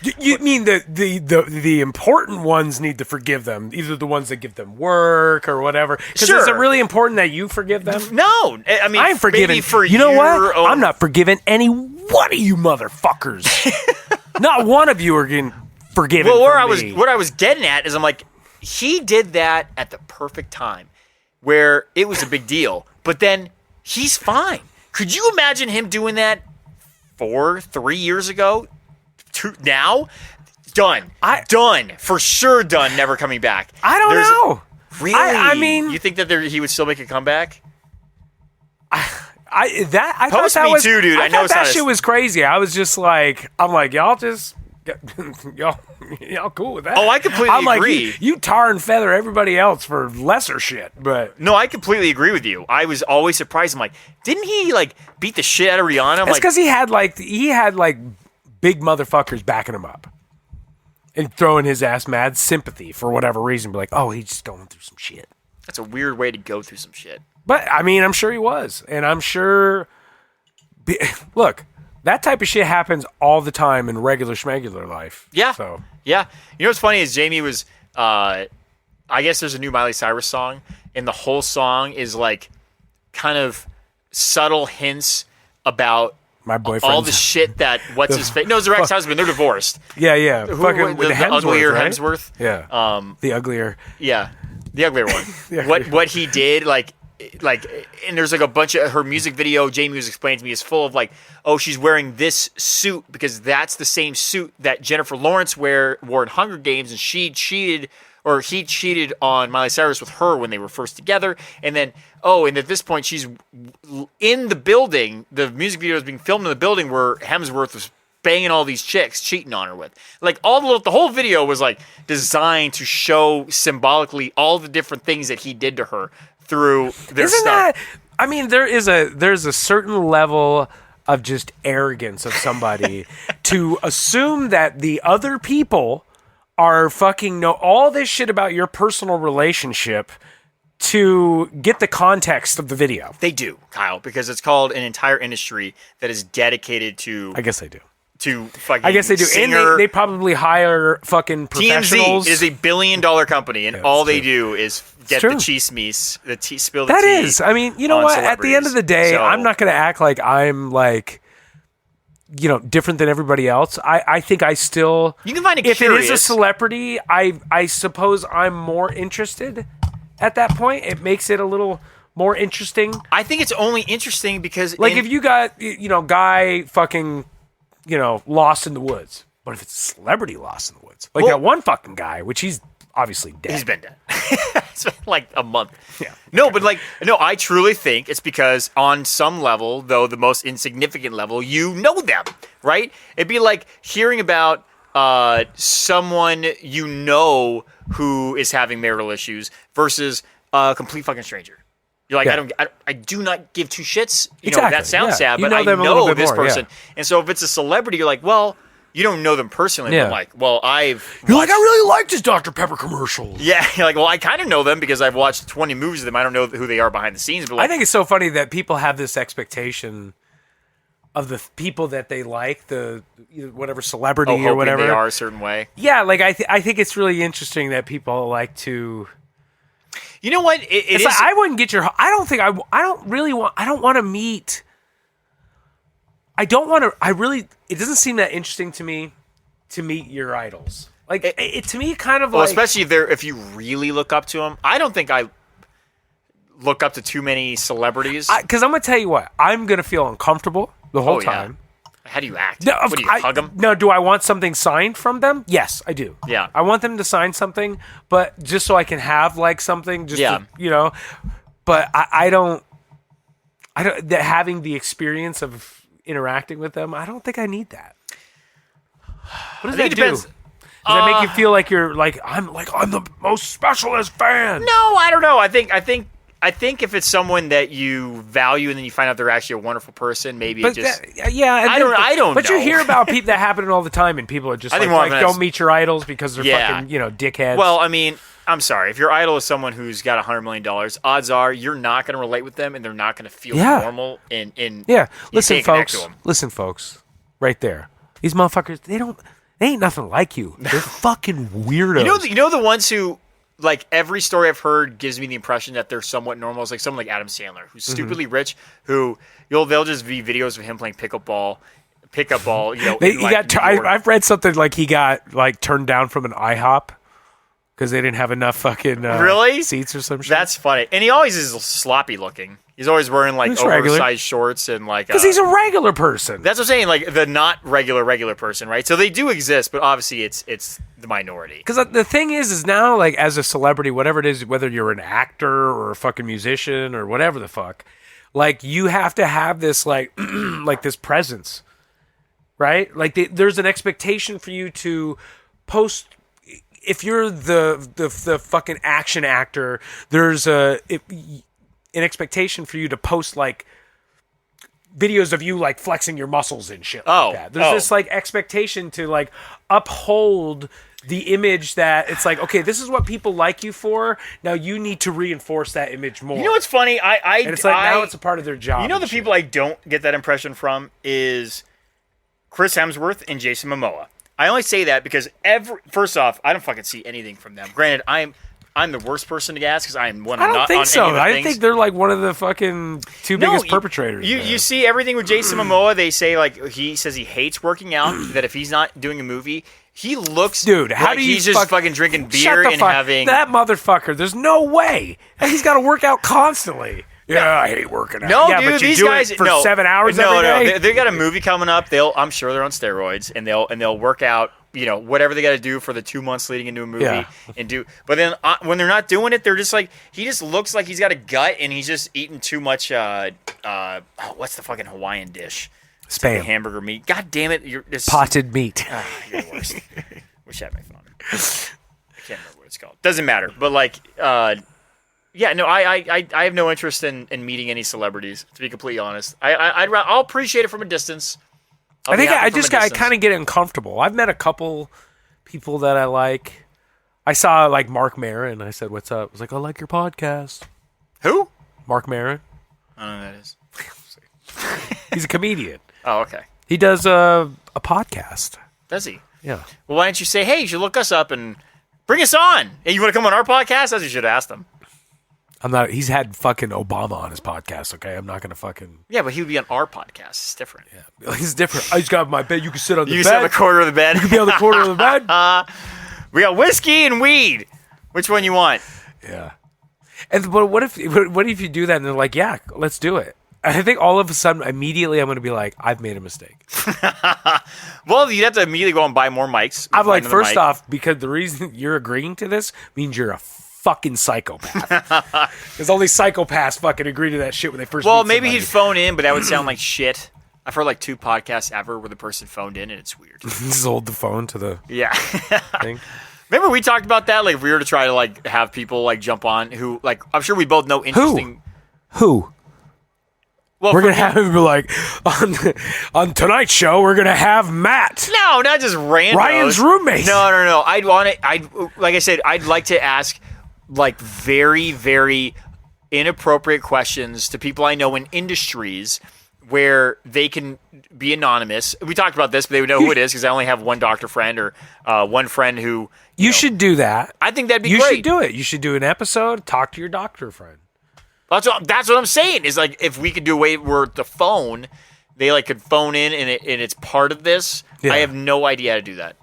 You mean the important ones need to forgive them, either the ones that give them work or whatever. Because is it really important that you forgive them? No, I mean I'm forgiving. For you know what? I'm not forgiving any one of you motherfuckers. Not one of you are getting forgiven. Well, what I was getting at is I'm like, he did that at the perfect time, where it was a big deal, but then he's fine. Could you imagine him doing that 3 years ago? Now? Done. Done. For sure done. Never coming back. I don't know. Really? I mean... You think that he would still make a comeback? I thought that was... too, dude. I know that shit was crazy. I was just like... I'm like, y'all just... y'all cool with that? Oh, I completely agree. Like, you tar and feather everybody else for lesser shit, but no, I completely agree with you. I was always surprised. I'm like, didn't he like beat the shit out of Rihanna? It's because he had big motherfuckers backing him up and throwing his ass mad sympathy for whatever reason. Be like, oh, he's just going through some shit. That's a weird way to go through some shit. But I mean, I'm sure he was, and I'm sure. Look. That type of shit happens all the time in regular schmegular life. Yeah. So. Yeah. You know what's funny is Jamie was, I guess there's a new Miley Cyrus song, and the whole song is like kind of subtle hints about my boyfriend. All the shit that his face. No, it's her ex-husband. They're divorced. Yeah. The uglier right? Hemsworth. Yeah. The uglier. Yeah. The uglier one. What he did, like, and there's like a bunch of her music video Jamie was explaining to me is full of like, oh, she's wearing this suit because that's the same suit that Jennifer Lawrence wore in Hunger Games, and he cheated on Miley Cyrus with her when they were first together. And then, and at this point she's in the building, the music video is being filmed in the building where Hemsworth was banging all these chicks, cheating on her with. Like the whole video was like designed to show symbolically all the different things that he did to her through their stuff. I mean, there's a certain level of just arrogance of somebody to assume that the other people are fucking know all this shit about your personal relationship to get the context of the video. They do, Kyle, because it's called an entire industry that is dedicated to... I guess they do. To fucking I guess they do. Singer. And they probably hire fucking professionals. TMZ is $1 billion company, and all they do is get the chismes, spill the tea. That is. I mean, you know what? At the end of the day, I'm not going to act like I'm like, different than everybody else. I think I still... You can find it if curious. It is a celebrity, I suppose I'm more interested at that point. It makes it a little more interesting. I think it's only interesting because Like if you got, guy fucking, lost in the woods. But if it's a celebrity lost in the woods, like that one fucking guy, which he's obviously dead. He's been dead. It's been like a month. Yeah. No, but I truly think it's because on some level, though the most insignificant level, you know them, right? It'd be like hearing about someone who is having marital issues versus a complete fucking stranger. You're like, I do not give two shits. That sounds sad, but I know this person. Yeah. And so if it's a celebrity, you're like, well, you don't know them personally. Yeah. But I'm like, well, I really liked his Dr. Pepper commercials. Yeah, you're like, well, I kind of know them because I've watched 20 movies of them. I don't know who they are behind the scenes. But I think it's so funny that people have this expectation of the people that they like, whatever celebrity or whatever. They are a certain way. Yeah, like I think it's really interesting that people like to. You know what? It's like, I wouldn't get your. I don't think I don't really want. I don't want to meet. I don't want to. I really. It doesn't seem that interesting to me to meet your idols. Like it to me, kind of like. Especially if you really look up to them. I don't think I look up to too many celebrities. Because I'm gonna tell you what, I'm gonna feel uncomfortable the whole time. How do you act? No, what do you hug them? No, do I want something signed from them? Yes, I do. Yeah. I want them to sign something, but just so I can have like something, just to, but I don't having the experience of interacting with them, I don't think I need that. What does that do? Does that make you feel like you're like I'm the most specialist fan? No, I don't know. I think if it's someone that you value and then you find out they're actually a wonderful person, maybe I don't know. But you hear about people that happen all the time, and people are just don't meet your idols because they're fucking dickheads. Well, I mean, I'm sorry. If your idol is someone who's got $100 million, odds are you're not going to relate with them, and they're not going to feel normal. Listen, folks, right there. These motherfuckers, they ain't nothing like you. They're fucking weirdos. You know the ones who. Like, every story I've heard gives me the impression that they're somewhat normal. It's like someone like Adam Sandler, who's stupidly rich, who they'll just be videos of him playing pickup ball. I've read something like he got like turned down from an IHOP because they didn't have enough fucking seats or some shit. That's funny. And he always is sloppy looking. He's always wearing like oversized shorts and like because he's a regular person. That's what I'm saying, like the not regular person, right? So they do exist, but obviously it's the minority. Because the thing is now like as a celebrity, whatever it is, whether you're an actor or a fucking musician or whatever the fuck, like you have to have this like like this presence, right? Like there's an expectation for you to post. If you're the fucking action actor, there's an expectation for you to post like videos of you like flexing your muscles and shit like that. There's this like expectation to like uphold the image that it's like, okay, this is what people like you for. Now you need to reinforce that image more. You know what's funny? And it's like now it's a part of their job. You know the people I don't get that impression from is Chris Hemsworth and Jason Momoa. I only say that because first off, I don't fucking see anything from them. Granted, I'm the worst person to ask because I'm one. I don't think so. I think they're like one of the fucking two biggest perpetrators. You see everything with Jason Momoa. They say like he says he hates working out. That if he's not doing a movie, he looks how do you he's just fucking drinking beer and having that motherfucker. There's no way. He's got to work out constantly. Yeah, I hate working out. No, dude, but you these do guys it for 7 hours every day? No, they got a movie coming up. I'm sure they're on steroids, and they'll work out. Whatever they got to do for the 2 months leading into a movie and do. But then when they're not doing it, they're just like he just looks like he's got a gut and he's just eating too much. What's the fucking Hawaiian dish? Spam. Hamburger meat. God damn it! Potted meat. You're the worst. Wish I had my phone. I can't remember what it's called. Doesn't matter. But like. Yeah, no, I have no interest in meeting any celebrities, to be completely honest. I'll appreciate it from a distance. I kind of get uncomfortable. I've met a couple people that I like. I saw like Mark Maron. I said, "What's up?" I was like, "I like your podcast." Who? Mark Maron. I don't know who that is. He's a comedian. Oh, okay. He does a podcast. Does he? Yeah. Well, why don't you say, "Hey, you should look us up and bring us on"? Hey, you want to come on our podcast? That's what you should have asked him. I'm not. He's had fucking Obama on his podcast. Okay, I'm not gonna fucking. Yeah, but he would be on our podcast. It's different. Yeah, it's different. I just got my bed. You can sit on the bed. You can sit on the corner of the bed. You can be on the corner of the bed. We got whiskey and weed. Which one you want? Yeah. But what if you do that and they're like, yeah, let's do it? I think all of a sudden, immediately, I'm going to be like, I've made a mistake. Well, you'd have to immediately go and buy more mics. I'm like, first mic. off, because the reason you're agreeing to this means you're a fucking psychopath. Because only psychopaths fucking agree to that shit when they first. Well, meet maybe somebody. he'd phone in, but that would sound like shit. I've heard like 2 podcasts ever where the person phoned in, and it's weird. Just hold the phone to the Yeah. thing. Remember we talked about that? Like, if we were to try to like have people like jump on who, like, I'm sure we both know interesting. Who? Well, We're gonna have him be like on tonight's show. We're gonna have Matt. No, not just randos. Ryan's roommate. No. I'd want it. Like I said, I'd like to ask like very, very inappropriate questions to people I know in industries where they can be anonymous. We talked about this, but they would know who it is because I only have one doctor friend or one friend who. You should do that. I think that'd be You great. should do it. You should do an episode. Talk to your doctor friend. That's what I'm saying. Is like if we could do away with the phone, they like could phone in and it's part of this. Yeah. I have no idea how to do that.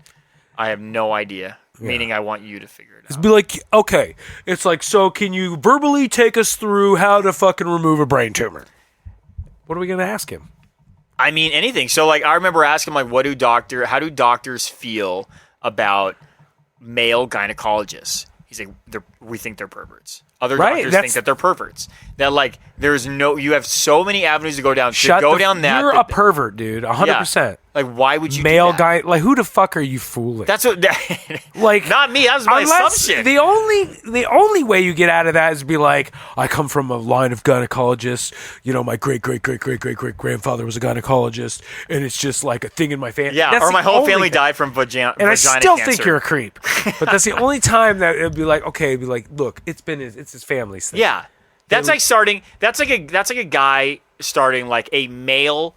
I have no idea. Meaning, I want you to figure it out. Be like, okay, it's like, so can you verbally take us through how to fucking remove a brain tumor? What are we gonna ask him? I mean, anything. So like, I remember asking like, how do doctors feel about male gynecologists? He's like, we think they're perverts. Other doctors think that they're perverts. That like, you have so many avenues to go down. You're a pervert, dude. 100%. Like, why would you male do that? guy? Like, who the fuck are you fooling? That's what. Like, not me. That was my assumption. The only way you get out of that is to be like, I come from a line of gynecologists. You know, my great grandfather was a gynecologist, and it's just like a thing in my family. Yeah, That's or my the whole only family thing. died from vagina. And I still think cancer. you're a creep. But that's the only time that it'd be like, okay, it'd be like, look, it's his family's thing. Yeah, that's like starting. That's like a guy starting like a male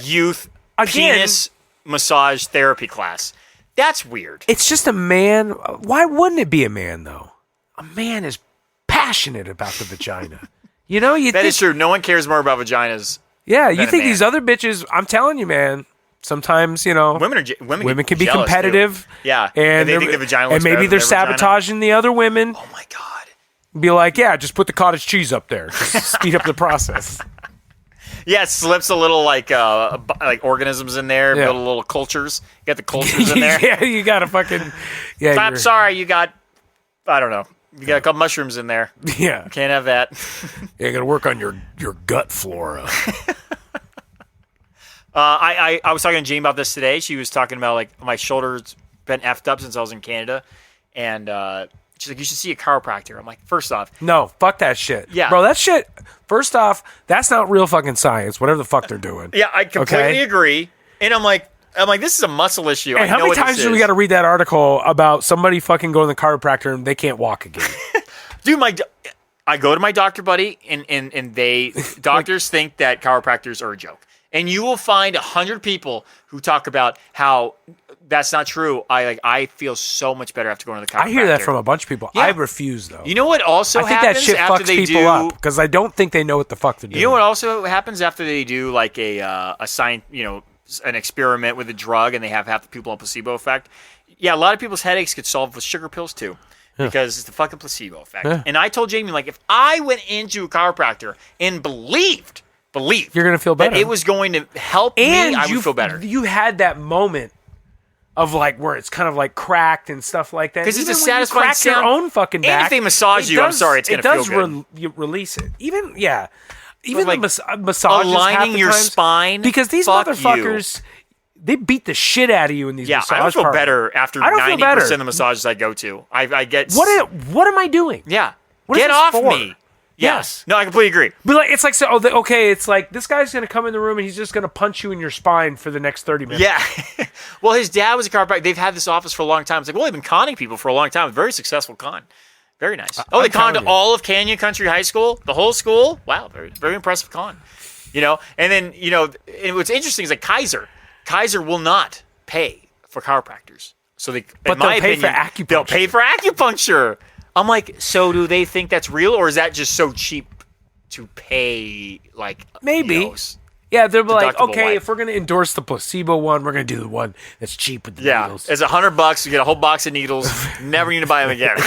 youth penis massage therapy class. That's weird. It's just a man. Why wouldn't it be a man though? A man is passionate about the vagina. You know, that is true. No one cares more about vaginas. Yeah, you than a think man. these other bitches? I'm telling you, man. Sometimes, you know, women can be jealous, competitive. too. Yeah, and they think the vagina looks and maybe better they're than their vagina. sabotaging the other women. Oh my god! Be like, yeah, just put the cottage cheese up there. Just speed up the process. Yeah, it slips a little like organisms in there, build a little cultures. You got the cultures in there. Yeah, you got to fucking. Yeah, I'm sorry, you got. I don't know. You got a couple mushrooms in there. Yeah, can't have that. Yeah, you got to work on your gut flora. I was talking to Jane about this today. She was talking about like my shoulder's been effed up since I was in Canada, and she's like, you should see a chiropractor. I'm like, first off, no, fuck that shit. Yeah, bro, that shit. First off, that's not real fucking science. Whatever the fuck they're doing. Yeah, I completely agree. And I'm like, this is a muscle issue. And how many times do we got to read that article about somebody fucking going to the chiropractor and they can't walk again? Dude, I go to my doctor buddy, and they doctors think that chiropractors are a joke. And you will find 100 people who talk about how that's not true. I feel so much better after going to the chiropractor. I hear that from a bunch of people. Yeah. I refuse, though. You know what also happens I think that shit after fucks they people do, up because I don't think they know what the fuck they're doing. You know what also happens after they do like a sign, an experiment with a drug and they have half the people on placebo effect? Yeah, a lot of people's headaches get solved with sugar pills too. Because it's the fucking placebo effect. Yeah. And I told Jamie, like, if I went into a chiropractor and believed you're going to feel better. That it was going to help me, I would feel better. You had that moment of like where it's kind of like cracked and stuff like that. Because it's a satisfying crack sound. your own fucking back. And if they massage you, I'm sorry, it's going to feel good. You release it. Even like the massages aligning your spine. Because these motherfuckers, they beat the shit out of you in these massage I don't feel parlors. better after 90% of the massages I go to. I get... What am I doing? Yeah. What Get off for? me. Yes. No, I completely agree. But like, it's like, it's like this guy's going to come in the room and he's just going to punch you in your spine for the next 30 minutes. Yeah. Well, his dad was a chiropractor. They've had this office for a long time. It's like, well, they've been conning people for a long time. Very successsul con. Very nice. They conned all of Canyon Country High School, the whole school. Wow, very, very impressive con. And then, and what's interesting is like Kaiser will not pay for chiropractors. So they'll pay for acupuncture. They'll pay for acupuncture. I'm like, so do they think that's real, or is that just so cheap to pay? Like maybe. Yeah, they're like, deductible okay, wipe. if we're going to endorse the placebo one, we're going to do the one that's cheap with the needles. It's $100. You get a whole box of needles. Never need to buy them again.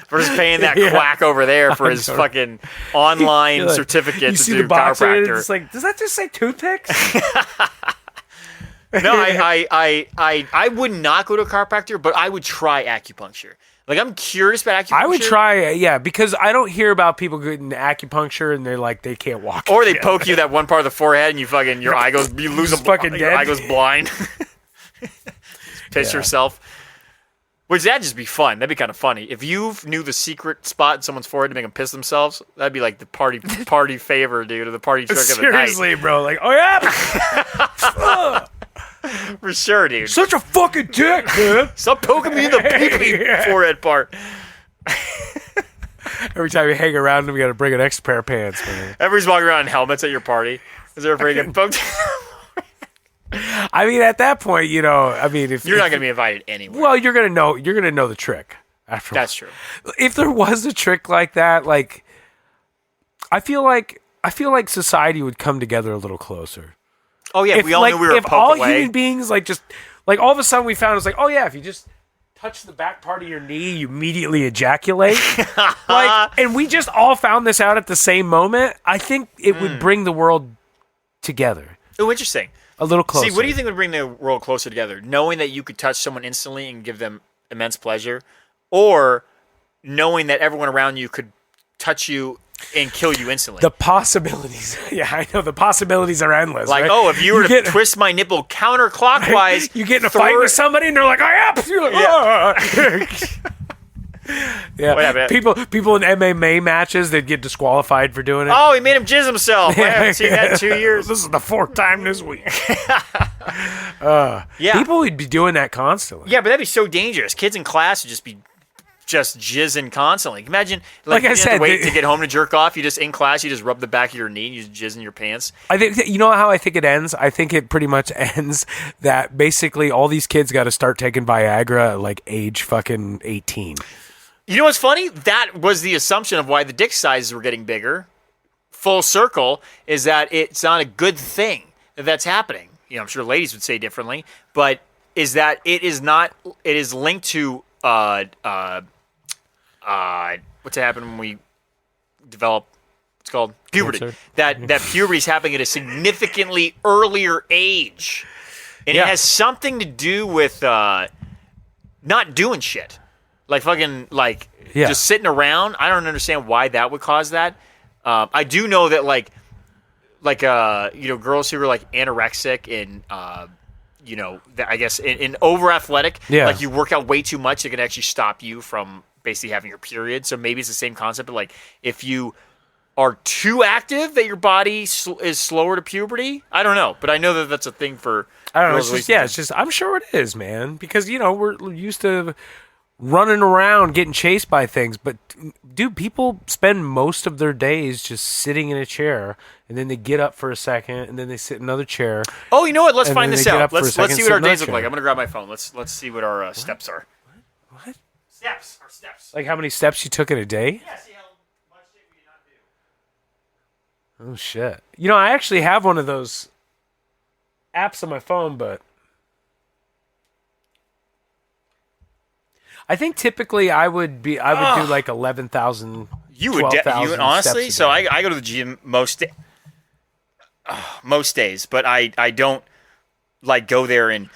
Versus paying that quack over there for his fucking online Like, certificate you to see do the box and chiropractor. it's like, does that just say toothpicks? No, I would not go to a chiropractor, but I would try acupuncture. Like, I'm curious about acupuncture. I would try, because I don't hear about people getting acupuncture and they're like, they can't walk. Or they again. poke you that one part of the forehead and your eye goes, you lose Just fucking your dead. eye goes blind. Piss yourself. Which, that'd just be fun. That'd be kind of funny. If you knew the secret spot in someone's forehead to make them piss themselves, that'd be like the party favor, dude, or the party trick of the night. Seriously, bro. Like, oh, yeah. For sure, dude. Such a fucking dick, man. Stop poking me in the pee-pee forehead part. Every time you hang around them, you got to bring an extra pair of pants, man. Everybody's walking around in helmets at your party. Is there afraid to get poked? I mean, at that point, if You're not going to be invited anywhere. well, you're gonna know the trick. After That's true. If there was a trick like that, like, I feel like society would come together a little closer. Oh, yeah, If, we all knew we were a if poke all away. human beings just all of a sudden we found it's like, oh yeah, if you just touch the back part of your knee, you immediately ejaculate. And we just all found this out at the same moment. I think it would bring the world together Oh, interesting. a little closer. See, what do you think would bring the world closer together? Knowing that you could touch someone instantly and give them immense pleasure, or knowing that everyone around you could touch you and kill you instantly? The possibilities. Yeah, I know. The possibilities are endless. Like, right? oh, if you were to twist my nipple counterclockwise, you get in a fight with somebody and they're like, I am. You're like, yeah. What happened? People in MMA matches, they'd get disqualified for doing it. Oh, he made him jizz himself. I haven't seen that in 2 years. This is the fourth time this week. Yeah. People would be doing that constantly. Yeah, but that'd be so dangerous. Kids in class would just be jizzing constantly. Imagine, Like I you didn't have said, to wait to get home to jerk off. You just in class, you just rub the back of your knee and you just jizz in your pants. I think you know how I think it ends. I think it pretty much ends that basically all these kids got to start taking Viagra at like age fucking 18. You know what's funny? That was the assumption of why the dick sizes were getting bigger. Full circle is that it's not a good thing that that's happening. I'm sure ladies would say differently, but is that it is not. It is linked to what's happened when we develop. It's called puberty. Cancer. That puberty is happening at a significantly earlier age, and Yeah. it has something to do with not doing shit. Like fucking just sitting around. I don't understand why that would cause that. I do know that girls who are like anorexic and I guess in over athletic, like you work out way too much, it can actually stop you from basically having your period. So maybe it's the same concept, but like if you are too active, that your body is slower to puberty. I don't know, but I know that that's a thing for. I don't know. girls It's just I'm sure it is, man, because we're used to running around getting chased by things, but dude, people spend most of their days just sitting in a chair and then they get up for a second and then they sit in another chair. Oh, you know what? Let's And find then this they get out. up for a Let's second, see sit what our in another days look like. chair. I'm gonna grab my phone. Let's see what our steps are. What? Steps. Our steps. Like how many steps you took in a day? Yeah. See how much shit we did not do. Oh shit. I actually have one of those apps on my phone, but I think typically I would do like 11,000. You would 12,000 honestly. steps a So day. I go to the gym most days, but I don't like go there and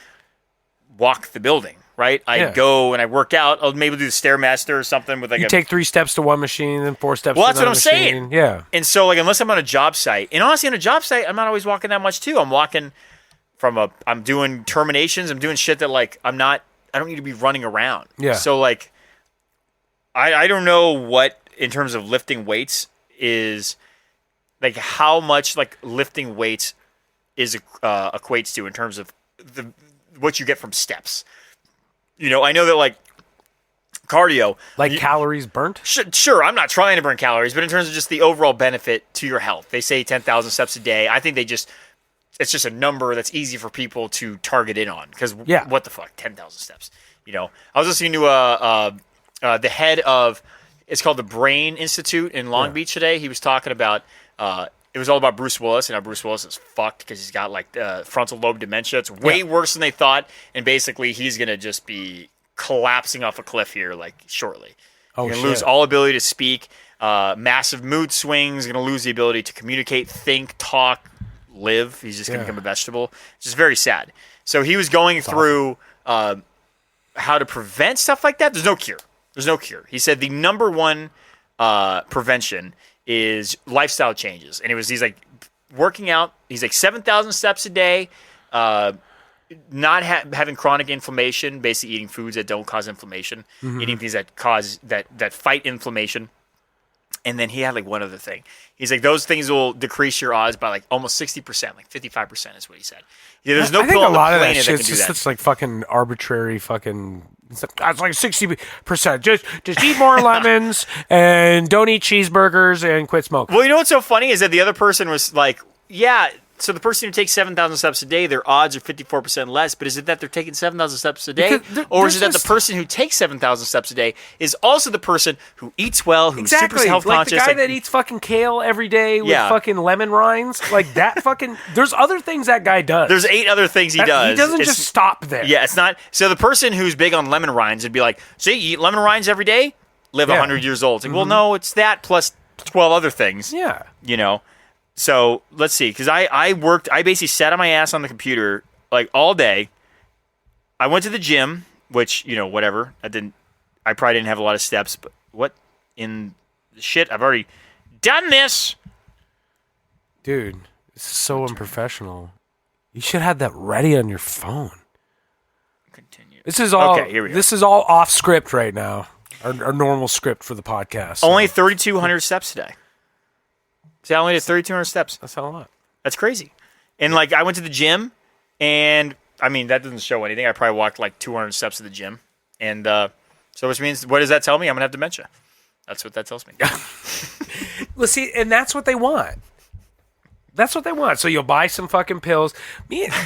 walk the building. Right? I go and I work out. I'll maybe do the Stairmaster or something with like You take 3 steps to one machine, then 4 steps. Well, to that's what another I'm saying. machine. Yeah. And so, unless I'm on a job site, and honestly, on a job site, I'm not always walking that much too. I'm walking I'm doing terminations. I'm doing shit that I don't need to be running around. Yeah. So I don't know what in terms of lifting weights is like how much lifting weights is equates to in terms of what you get from steps. I know that cardio, calories burnt. Sure, I'm not trying to burn calories, but in terms of just the overall benefit to your health, they say 10,000 steps a day. I think it's just a number that's easy for people to target in on because what the fuck, 10,000 steps. I was listening to the head of it's called the Brain Institute in Long Beach today. He was talking about it was all about Bruce Willis, and how Bruce Willis is fucked because he's got like frontal lobe dementia. It's way worse than they thought, and basically he's gonna just be collapsing off a cliff here like shortly. Oh, he's gonna lose all ability to speak, massive mood swings. Gonna lose the ability to communicate, think, talk, live. He's just gonna become a vegetable. It's just very sad. So he was going through how to prevent stuff like that. There's no cure. There's no cure. He said the number one prevention is lifestyle changes, and he's like working out. He's like 7,000 steps a day, not having chronic inflammation, basically eating foods that don't cause inflammation, eating things that cause that fight inflammation. And then he had like one other thing. He's like, those things will decrease your odds by like almost 60%, like 55% is what he said. Yeah, there's no pill on the planet that can do that. It's like fucking arbitrary fucking. It's like 60%. Just eat more lemons and don't eat cheeseburgers and quit smoking. Well, you know what's so funny is that the other person was like, yeah. So the person who takes 7,000 steps a day, their odds are 54% less. But is it that they're taking 7,000 steps a day, or is it that the person who takes 7,000 steps a day is also the person who eats well, who's super health conscious, like the guy that eats fucking kale every day with fucking lemon rinds, like that fucking. There's other things that guy does. There's 8 other things he does. He doesn't just stop there. Yeah, it's not. So the person who's big on lemon rinds would be like, "See, you eat lemon rinds every day, live 100 years old." It's like, well, no, it's that plus 12 other things. Yeah, you know. So let's see, because I basically sat on my ass on the computer like all day. I went to the gym, which, you know, whatever. I probably didn't have a lot of steps, but what in the shit? I've already done this. Dude, this is so unprofessional. You should have that ready on your phone. Continue. This is all. Okay, here we go. This is all off script right now. Our normal script for the podcast. So. Only 3,200 steps today. See, I only did 3,200 steps. That's not a lot. That's crazy. And, like, I went to the gym, and, I mean, that doesn't show anything. I probably walked, like, 200 steps to the gym. And so which means, what does that tell me? I'm going to have dementia. That's what that tells me. Well, see, and that's what they want. That's what they want. So you'll buy some fucking pills.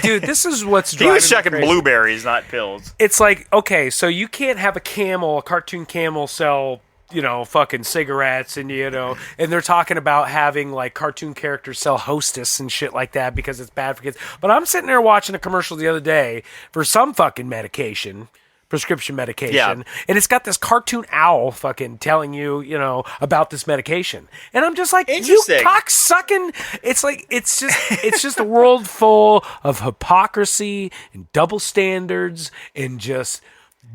Dude, this is what's driving He was checking me crazy. blueberries, not pills. It's like, okay, so you can't have a cartoon camel sell, you know, fucking cigarettes and, you know, and they're talking about having like cartoon characters sell Hostess and shit like that because it's bad for kids. But I'm sitting there watching a commercial the other day for some fucking prescription medication, and it's got this cartoon owl fucking telling you, you know, about this medication. And I'm just like, you cocksucking. It's like, it's just a world full of hypocrisy and double standards and just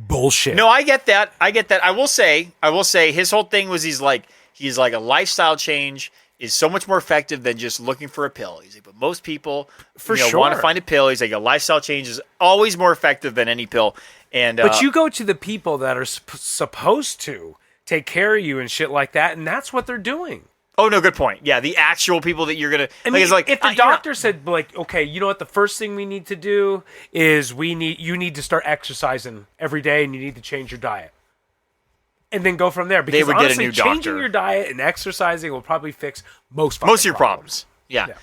bullshit. No, I get that. I will say his whole thing was he's like a lifestyle change is so much more effective than just looking for a pill. He's like, but most people want to find a pill. He's like, a lifestyle change is always more effective than any pill. And but you go to the people that are supposed to take care of you and shit like that, and that's what they're doing. Oh, no, good point. Yeah, the actual people that you're going to... I mean, it's like, if the doctor said, like, okay, you know what, the first thing we need to do is you need to start exercising every day and you need to change your diet. And then go from there. Because they would honestly, get a new doctor. Changing your diet and exercising will probably fix most of your problems. Yeah.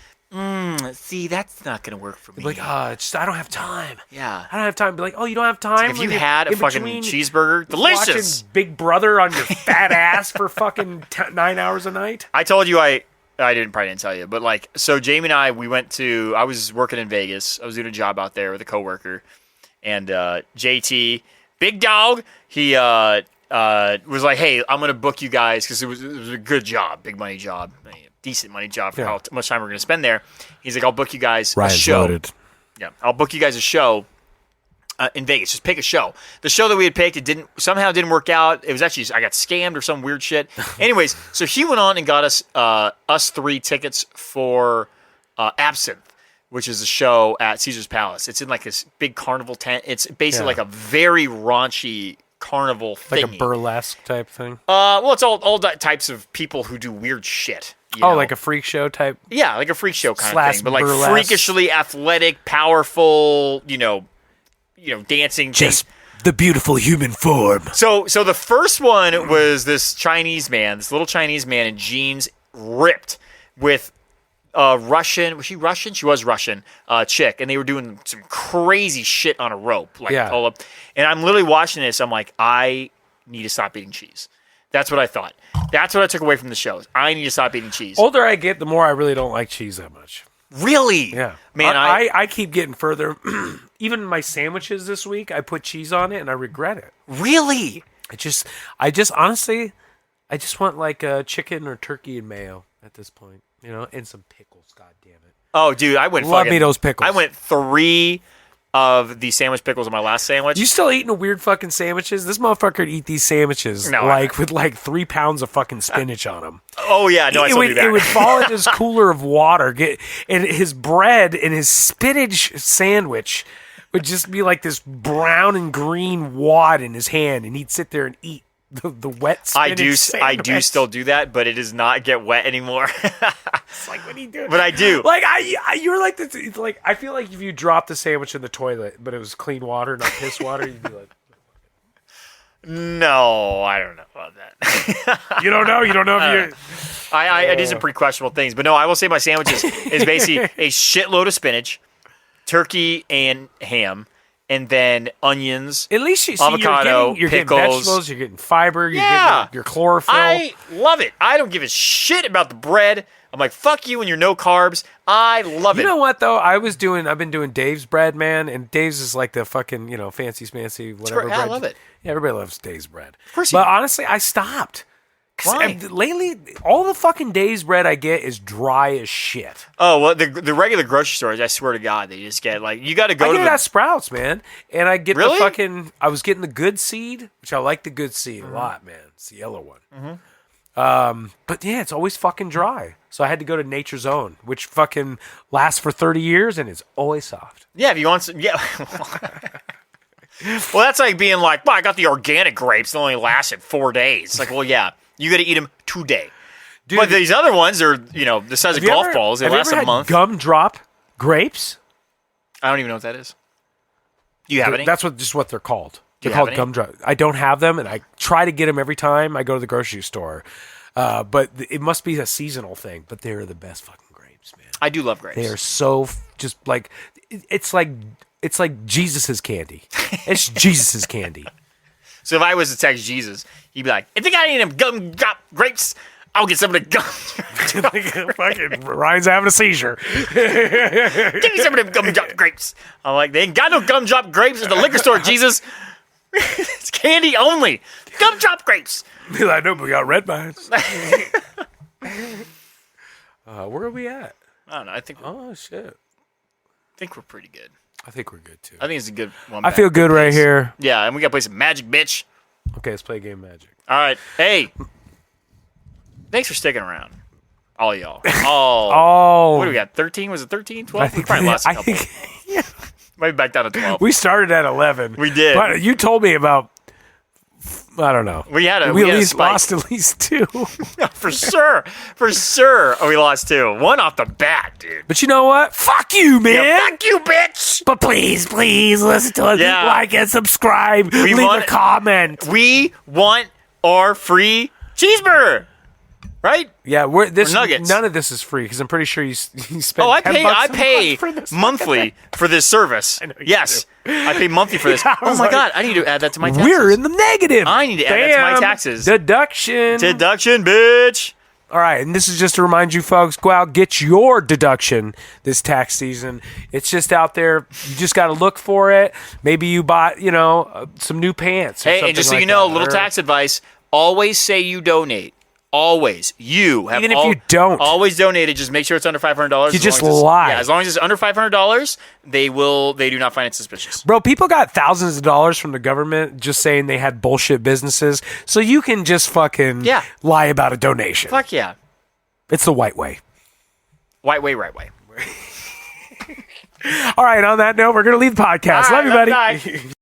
See, that's not going to work for me. Like, I don't have time. Yeah. I don't have time. Be like, oh, you don't have time? If you had a fucking cheeseburger, delicious. Watching Big Brother on your fat ass for fucking 9 hours a night? I told you I probably didn't tell you, but like, so Jamie and I was working in Vegas. I was doing a job out there with a coworker, and JT, big dog, he was like, hey, I'm going to book you guys, because it was a good job, big money job, decent money job for how much time we're going to spend there. He's like, I'll book you guys a show. Loaded. Yeah, I'll book you guys a show in Vegas. Just pick a show. The show that we had picked, it didn't work out. It was actually, I got scammed or some weird shit. Anyways, so he went on and got us 3 tickets for Absinthe, which is a show at Caesar's Palace. It's in like this big carnival tent. It's basically like a very raunchy carnival thingy. Like a burlesque type thing? Well, it's all types of people who do weird shit. Like a freak show type? Yeah, like a freak show kind of thing. But like burlesque. Freakishly athletic, powerful, dancing. Just the beautiful human form. So the first one was this little Chinese man in jeans, ripped, with Russian. Was she Russian? She was Russian. Chick, and they were doing some crazy shit on a rope, all up. And I'm literally watching this. I'm like, I need to stop eating cheese. That's what I thought. That's what I took away from the show. I need to stop eating cheese. Older I get, the more I really don't like cheese that much. Really? Yeah. Man, I keep getting further. Even my sandwiches this week, I put cheese on it and I regret it. Really? I just honestly, I just want like a chicken or turkey and mayo at this point, and some pickles. God damn it! Oh, dude, I went. Love me those pickles. I went 3 of the sandwich pickles on my last sandwich. You still eating weird fucking sandwiches? This motherfucker would eat these sandwiches with 3 pounds of fucking spinach on them. Oh yeah, no, I still do that. It would fall in his cooler of water. And his bread and his spinach sandwich would just be like this brown and green wad in his hand, and he'd sit there and eat the wet spinach sandwich. I do still do that, but it does not get wet anymore. It's like, what are you doing? But I do. Like you were like this. It's like I feel like if you dropped the sandwich in the toilet, but it was clean water, not piss water, you'd be like, no, I don't know about that. You don't know. You don't know if you. I did some pretty questionable things, but no, I will say my sandwiches is basically a shitload of spinach, turkey and ham, and then onions. At least avocado, you're getting pickles. vegetables, you're getting fiber, you're getting your chlorophyll. I love it. I don't give a shit about the bread. I'm like, fuck you and your no carbs. I love it. You know what though? I've been doing Dave's bread, man, and Dave's is like the fucking fancy smancy whatever bread. I love it. Yeah, everybody loves Dave's bread. Of course. But honestly, I stopped. Why? Lately, all the fucking Dave's bread I get is dry as shit. Oh well, the regular grocery stores, I swear to God, they just get like you got to go I to get it at Sprouts, man, and I get Really? the fucking. I was getting the good seed, which I like the good seed a lot, man. It's the yellow one. But yeah, it's always fucking dry. So I had to go to Nature's Own, which fucking lasts for 30 years and it's always soft. Yeah, if you want some, yeah. Well, that's like being like, well, I got the organic grapes that only lasted 4 days. It's like, well, yeah, you got to eat them today. Dude, but these other ones are, the size of golf balls. They last a month. Gumdrop grapes? I don't even know what that is. Do you have any? That's what they're called. Do They're you have called any? gumdrop. I don't have them, and I try to get them every time I go to the grocery store. But it must be a seasonal thing. But they're the best fucking grapes, man. I do love grapes. They are so just like it's like Jesus's candy. It's Jesus's candy. So if I was to text Jesus, he'd be like, if you got any of them gumdrop grapes, I'll get some of the Fucking Ryan's having a seizure. Give me some of them gumdrop grapes. I'm like, they ain't got no gumdrop grapes at the liquor store, Jesus. It's candy only. Gumdrop grapes. I know, but we got red vines. Where are we at? I don't know. I think Oh shit! we're pretty good. I think we're good too. I think it's a good one. I feel good right here. Yeah, and we got to play some Magic, bitch. Okay, let's play Game Magic. All right. Hey, thanks for sticking around. All y'all. Oh. What do we got? 13? Was it 13? 12? We probably lost a couple. Maybe back down to 12. We started at 11. We did. But you told me about, I don't know. We at least spike. lost at least 2. For sure. For sure. Oh, we lost 2. 1 off the bat, dude. But you know what? Fuck you, man. Yeah, fuck you, bitch. But please listen to us. Yeah. Like and subscribe. Leave a comment. We want our free cheeseburger. Right? Yeah, Or nuggets. None of this is free because I'm pretty sure you spent. Oh, I $10 pay for this monthly for this service. Yes, I pay monthly for this. Yeah, I Oh was my like, God, I need to add that to my taxes. We're in the negative. I need to add that to my taxes. Deduction, bitch. All right, and this is just to remind you folks, go out, get your deduction this tax season. It's just out there. You just got to look for it. Maybe you bought, some new pants. Or Hey, something and just so like you know, that. little tax advice: always say you donate. Always, you have Even if you don't. always donated. Just make sure it's under $500. You just lie. Yeah, as long as it's under $500, they do not find it suspicious. Bro, people got thousands of dollars from the government just saying they had bullshit businesses. So you can just fucking lie about a donation. Fuck yeah, It's the white way. white way, right way. All right, on that note, we're going to leave the podcast. All Love you, right, buddy. bye.